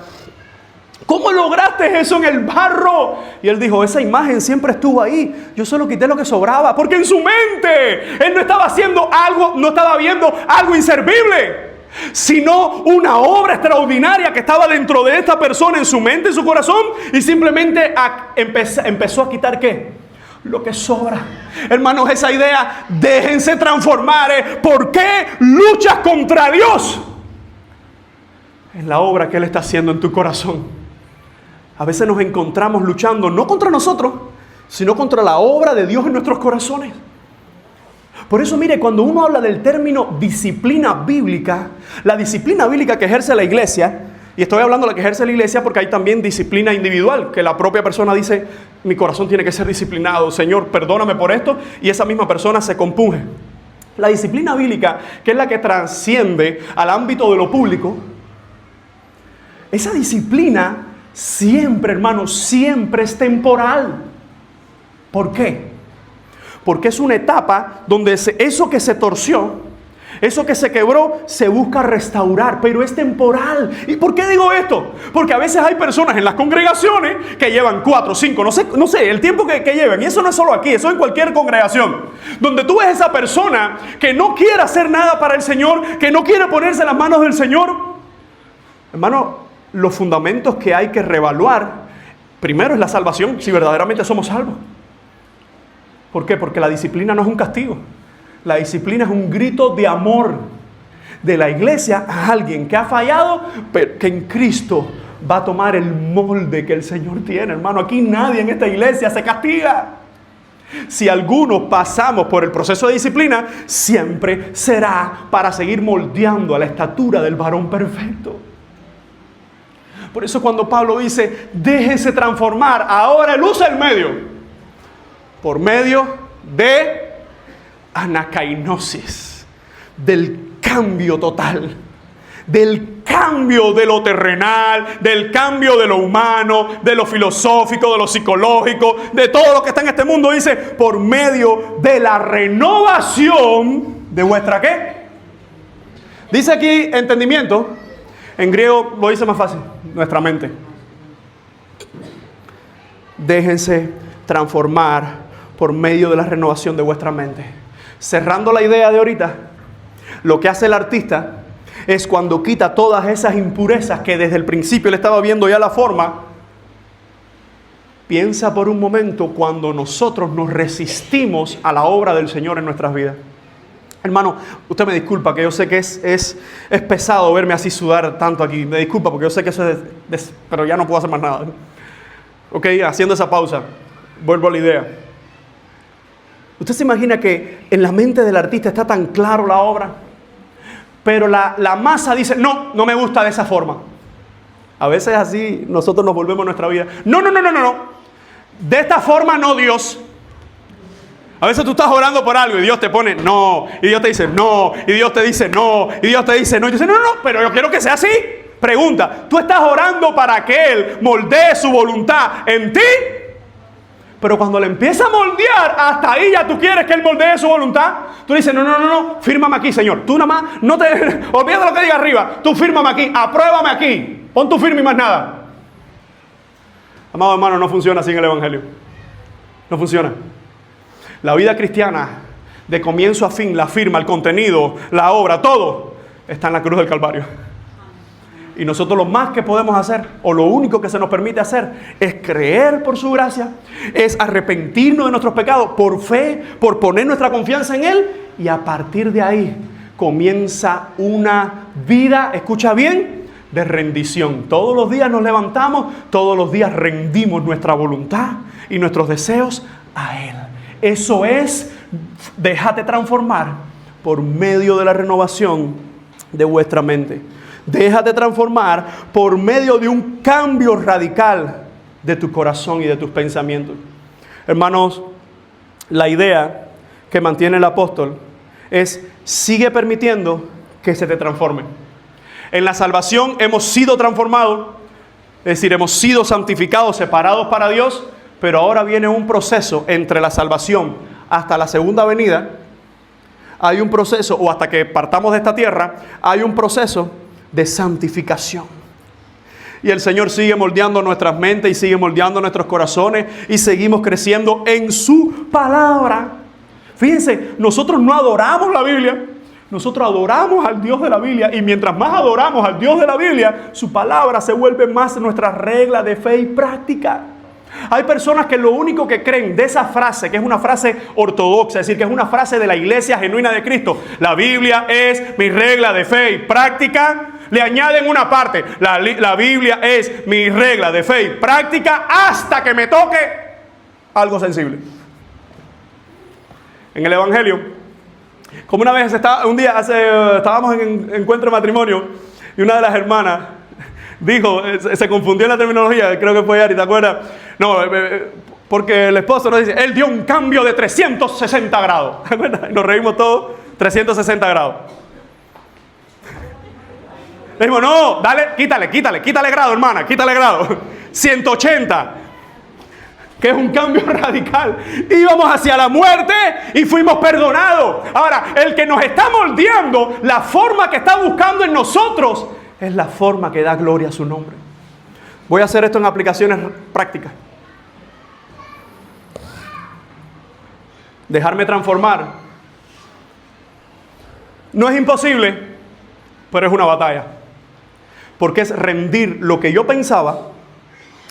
[SPEAKER 1] ¿cómo lograste eso en el barro? Y él dijo, esa imagen siempre estuvo ahí. Yo solo quité lo que sobraba. Porque en su mente, él no estaba haciendo algo, no estaba viendo algo inservible, sino una obra extraordinaria que estaba dentro de esta persona, en su mente, en su corazón. Y simplemente empezó a quitar ¿qué? Lo que sobra. Hermanos, esa idea, déjense transformar. ¿Por qué luchas contra Dios? En la obra que Él está haciendo en tu corazón. A veces nos encontramos luchando no contra nosotros, sino contra la obra de Dios en nuestros corazones. Por eso, mire, cuando uno habla del término disciplina bíblica, la disciplina bíblica que ejerce la iglesia, y estoy hablando de la que ejerce la iglesia porque hay también disciplina individual, que la propia persona dice, mi corazón tiene que ser disciplinado, Señor, perdóname por esto, y esa misma persona se compunge. La disciplina bíblica, que es la que trasciende al ámbito de lo público, esa disciplina siempre, hermano, siempre es temporal. ¿Por qué? Porque es una etapa donde eso que se torció, eso que se quebró, se busca restaurar, pero es temporal. ¿Y por qué digo esto? Porque a veces hay personas en las congregaciones que llevan 4, 5, no sé, el tiempo que llevan. Y eso no es solo aquí, eso en cualquier congregación. Donde tú ves esa persona que no quiere hacer nada para el Señor, que no quiere ponerse en las manos del Señor. Hermano, los fundamentos que hay que reevaluar, primero es la salvación, si verdaderamente somos salvos. ¿Por qué? Porque la disciplina no es un castigo. La disciplina es un grito de amor de la iglesia a alguien que ha fallado, pero que en Cristo va a tomar el molde que el Señor tiene. Hermano, aquí nadie en esta iglesia se castiga. Si algunos pasamos por el proceso de disciplina, siempre será para seguir moldeando a la estatura del varón perfecto. Por eso cuando Pablo dice, déjense transformar, ahora él usa el medio. Por medio de anacainosis, del cambio total, del cambio de lo terrenal, del cambio de lo humano, de lo filosófico, de lo psicológico, de todo lo que está en este mundo. Dice, por medio de la renovación de vuestra ¿qué? Dice aquí entendimiento. En griego lo dice más fácil, nuestra mente. Déjense transformar por medio de la renovación de vuestra mente. Cerrando la idea de ahorita, Lo que hace el artista es cuando quita todas esas impurezas que desde el principio le estaba viendo ya la forma. Piensa por un momento cuando nosotros nos resistimos a la obra del Señor en nuestras vidas. Hermano, usted me disculpa, que yo sé que es pesado verme así sudar tanto aquí. Me disculpa porque yo sé que eso es pero ya no puedo hacer más nada. Ok, haciendo esa pausa, vuelvo a la idea. ¿Usted se imagina que en la mente del artista está tan claro la obra? Pero la masa dice, no me gusta de esa forma. A veces así nosotros nos volvemos a nuestra vida. No. De esta forma no, Dios. A veces tú estás orando por algo y Dios te pone no. Y Dios te dice no. Y Dios te dice no. Y Dios te dice no. Y tú dices, no, pero yo quiero que sea así. Pregunta, ¿tú estás orando para que Él moldee su voluntad en ti? Pero cuando le empieza a moldear, hasta ahí ya tú quieres que Él moldee su voluntad. Tú dices, no, fírmame aquí, Señor. Tú nada más, no te olvides de lo que diga arriba. Tú fírmame aquí, apruébame aquí. Pon tu firma y más nada. Amado hermano, no funciona así en el Evangelio. No funciona. La vida cristiana, de comienzo a fin, la firma, el contenido, la obra, todo, está en la cruz del Calvario. Y nosotros lo más que podemos hacer, o lo único que se nos permite hacer, es creer por su gracia, es arrepentirnos de nuestros pecados por fe, por poner nuestra confianza en Él, y a partir de ahí comienza una vida, escucha bien, de rendición. Todos los días nos levantamos, todos los días rendimos nuestra voluntad y nuestros deseos a Él. Eso es, déjate transformar por medio de la renovación de vuestra mente. Déjate transformar por medio de un cambio radical de tu corazón y de tus pensamientos. Hermanos, la idea que mantiene el apóstol es: sigue permitiendo que se te transforme. En la salvación hemos sido transformados, es decir, hemos sido santificados, separados para Dios, pero ahora viene un proceso entre la salvación hasta la segunda venida. Hay un proceso, o hasta que partamos de esta tierra, hay un proceso de santificación. Y el Señor sigue moldeando nuestras mentes y sigue moldeando nuestros corazones y seguimos creciendo en su palabra. Fíjense, nosotros no adoramos la Biblia, nosotros adoramos al Dios de la Biblia, y mientras más adoramos al Dios de la Biblia, su palabra se vuelve más nuestra regla de fe y práctica. Hay personas que lo único que creen de esa frase, que es una frase ortodoxa, es decir, que es una frase de la iglesia genuina de Cristo, la Biblia es mi regla de fe y práctica, le añaden una parte, la Biblia es mi regla de fe y práctica hasta que me toque algo sensible. En el Evangelio, como una vez estábamos en encuentro de matrimonio y una de las hermanas dijo, se confundió en la terminología, creo que fue Ari, ¿te acuerdas? No, porque el esposo nos dice, él dio un cambio de 360 grados. ¿Te acuerdas? Nos reímos todos, 360 grados. Le dijimos, no, dale, quítale grado, hermana, quítale grado. 180, que es un cambio radical. Íbamos hacia la muerte y fuimos perdonados. Ahora, el que nos está moldeando, la forma que está buscando en nosotros, es la forma que da gloria a su nombre. Voy a hacer esto en aplicaciones prácticas. Dejarme transformar no es imposible, pero es una batalla. Porque es rendir lo que yo pensaba,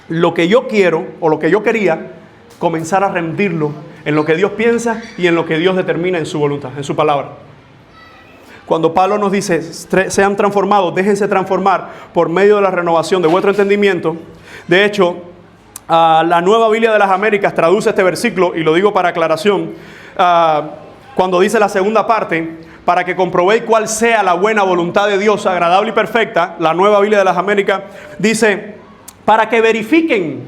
[SPEAKER 1] lo que yo quiero o lo que yo quería, comenzar a rendirlo en lo que Dios piensa y en lo que Dios determina en su voluntad, en su palabra. Cuando Pablo nos dice, sean transformados, déjense transformar por medio de la renovación de vuestro entendimiento. De hecho, la Nueva Biblia de las Américas traduce este versículo, y lo digo para aclaración, cuando dice la segunda parte, para que comprobéis cuál sea la buena voluntad de Dios, agradable y perfecta. La Nueva Biblia de las Américas dice, para que verifiquen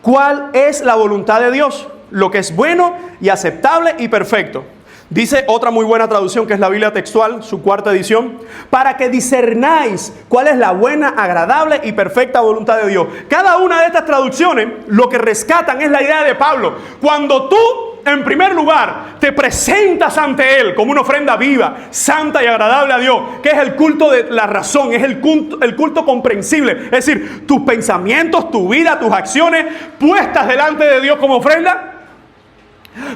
[SPEAKER 1] cuál es la voluntad de Dios, lo que es bueno y aceptable y perfecto. Dice otra muy buena traducción, que es la Biblia textual, su cuarta edición, para que discernáis cuál es la buena, agradable y perfecta voluntad de Dios. Cada una de estas traducciones lo que rescatan es la idea de Pablo. Cuando tú, en primer lugar, te presentas ante Él como una ofrenda viva, santa y agradable a Dios, que es el culto de la razón, es el culto comprensible. Es decir, tus pensamientos, tu vida, tus acciones puestas delante de Dios como ofrenda.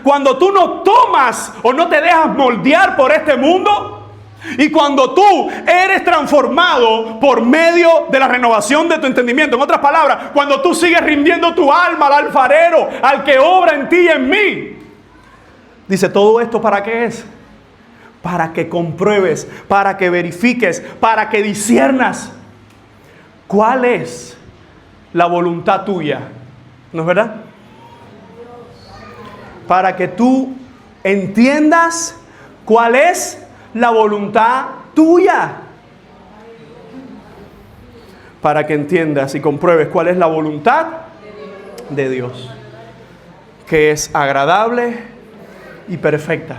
[SPEAKER 1] Cuando tú no tomas o no te dejas moldear por este mundo, Y cuando tú eres transformado por medio de la renovación de tu entendimiento, en otras palabras, cuando tú sigues rindiendo tu alma al alfarero, al que obra en ti y en mí, dice, ¿todo esto para qué es? Para que compruebes, para que verifiques, para que disciernas cuál es la voluntad tuya. ¿No es verdad? Para que tú entiendas cuál es la voluntad tuya. Para que entiendas y compruebes cuál es la voluntad de Dios, que es agradable y perfecta.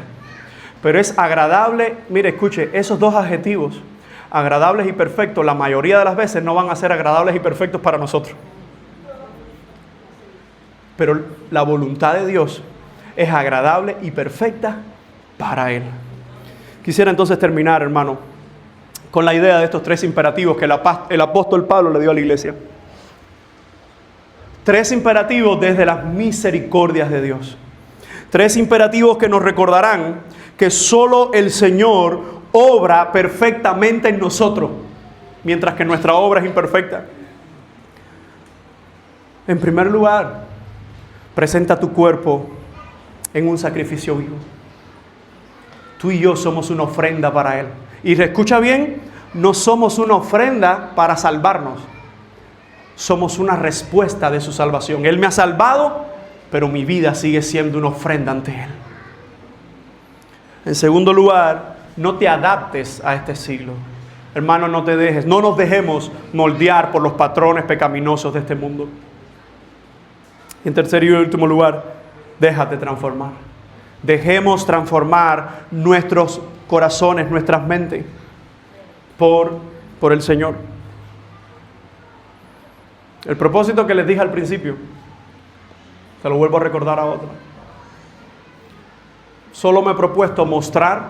[SPEAKER 1] Pero es agradable, mire, escuche, esos dos adjetivos, agradables y perfectos, la mayoría de las veces no van a ser agradables y perfectos para nosotros. Pero la voluntad de Dios es agradable y perfecta para Él. Quisiera entonces terminar, hermano, con la idea de estos 3 imperativos que el apóstol Pablo le dio a la iglesia. 3 imperativos desde las misericordias de Dios. 3 imperativos que nos recordarán que solo el Señor obra perfectamente en nosotros, mientras que nuestra obra es imperfecta. En primer lugar, presenta tu cuerpo en un sacrificio vivo. Tú y yo somos una ofrenda para Él. Y escucha bien, no somos una ofrenda para salvarnos. Somos una respuesta de su salvación. Él me ha salvado, pero mi vida sigue siendo una ofrenda ante Él. En segundo lugar, no te adaptes a este siglo. Hermano, no nos dejemos moldear por los patrones pecaminosos de este mundo. Y en tercer y último lugar, déjate transformar. Dejemos transformar nuestros corazones, nuestras mentes por el Señor. El propósito que les dije al principio, se lo vuelvo a recordar a otro. Solo me he propuesto mostrar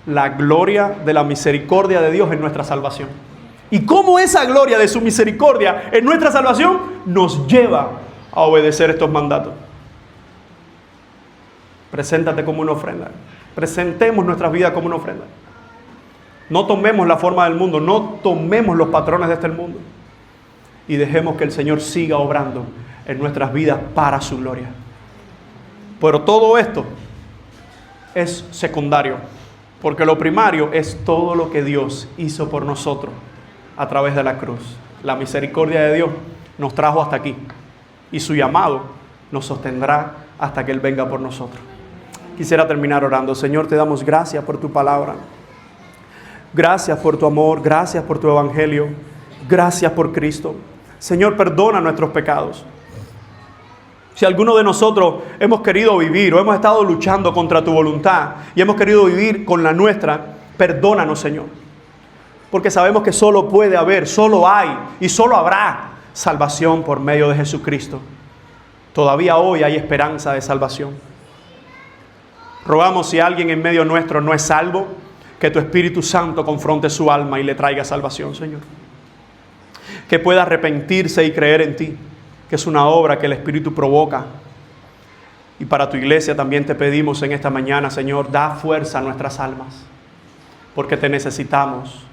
[SPEAKER 1] la gloria de la misericordia de Dios en nuestra salvación. Y cómo esa gloria de su misericordia en nuestra salvación nos lleva a obedecer estos mandatos. Preséntate como una ofrenda. Presentemos nuestras vidas como una ofrenda. No tomemos la forma del mundo, no tomemos los patrones de este mundo. Y dejemos que el Señor siga obrando en nuestras vidas para su gloria. Pero todo esto es secundario, porque lo primario es todo lo que Dios hizo por nosotros a través de la cruz. La misericordia de Dios nos trajo hasta aquí y su llamado nos sostendrá hasta que Él venga por nosotros. Quisiera terminar orando. Señor, te damos gracias por tu palabra. Gracias por tu amor, gracias por tu evangelio, gracias por Cristo. Señor, perdona nuestros pecados. Si alguno de nosotros hemos querido vivir o hemos estado luchando contra tu voluntad y hemos querido vivir con la nuestra, perdónanos, Señor. Porque sabemos que solo puede haber, solo hay y solo habrá salvación por medio de Jesucristo. Todavía hoy hay esperanza de salvación. Rogamos, si alguien en medio nuestro no es salvo, que tu Espíritu Santo confronte su alma y le traiga salvación, Señor. Que pueda arrepentirse y creer en ti, que es una obra que el Espíritu provoca. Y para tu iglesia también te pedimos en esta mañana, Señor, da fuerza a nuestras almas, porque te necesitamos.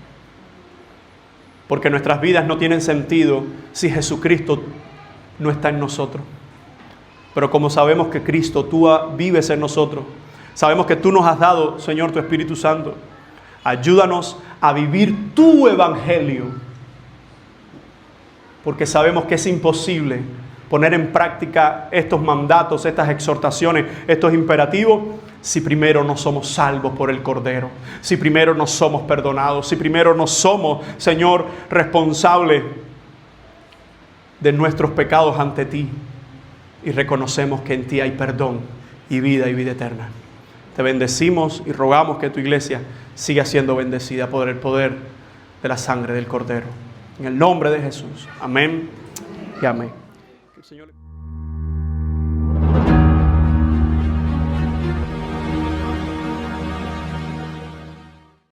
[SPEAKER 1] Porque nuestras vidas no tienen sentido si Jesucristo no está en nosotros. Pero como sabemos que Cristo, tú vives en nosotros, sabemos que tú nos has dado, Señor, tu Espíritu Santo. Ayúdanos a vivir tu evangelio, porque sabemos que es imposible poner en práctica estos mandatos, estas exhortaciones, estos imperativos, si primero no somos salvos por el Cordero, si primero no somos perdonados, si primero no somos, Señor, responsables de nuestros pecados ante ti y reconocemos que en ti hay perdón y vida eterna. Te bendecimos y rogamos que tu iglesia siga siendo bendecida por el poder de la sangre del Cordero. En el nombre de Jesús. Amén y amén. Que el Señor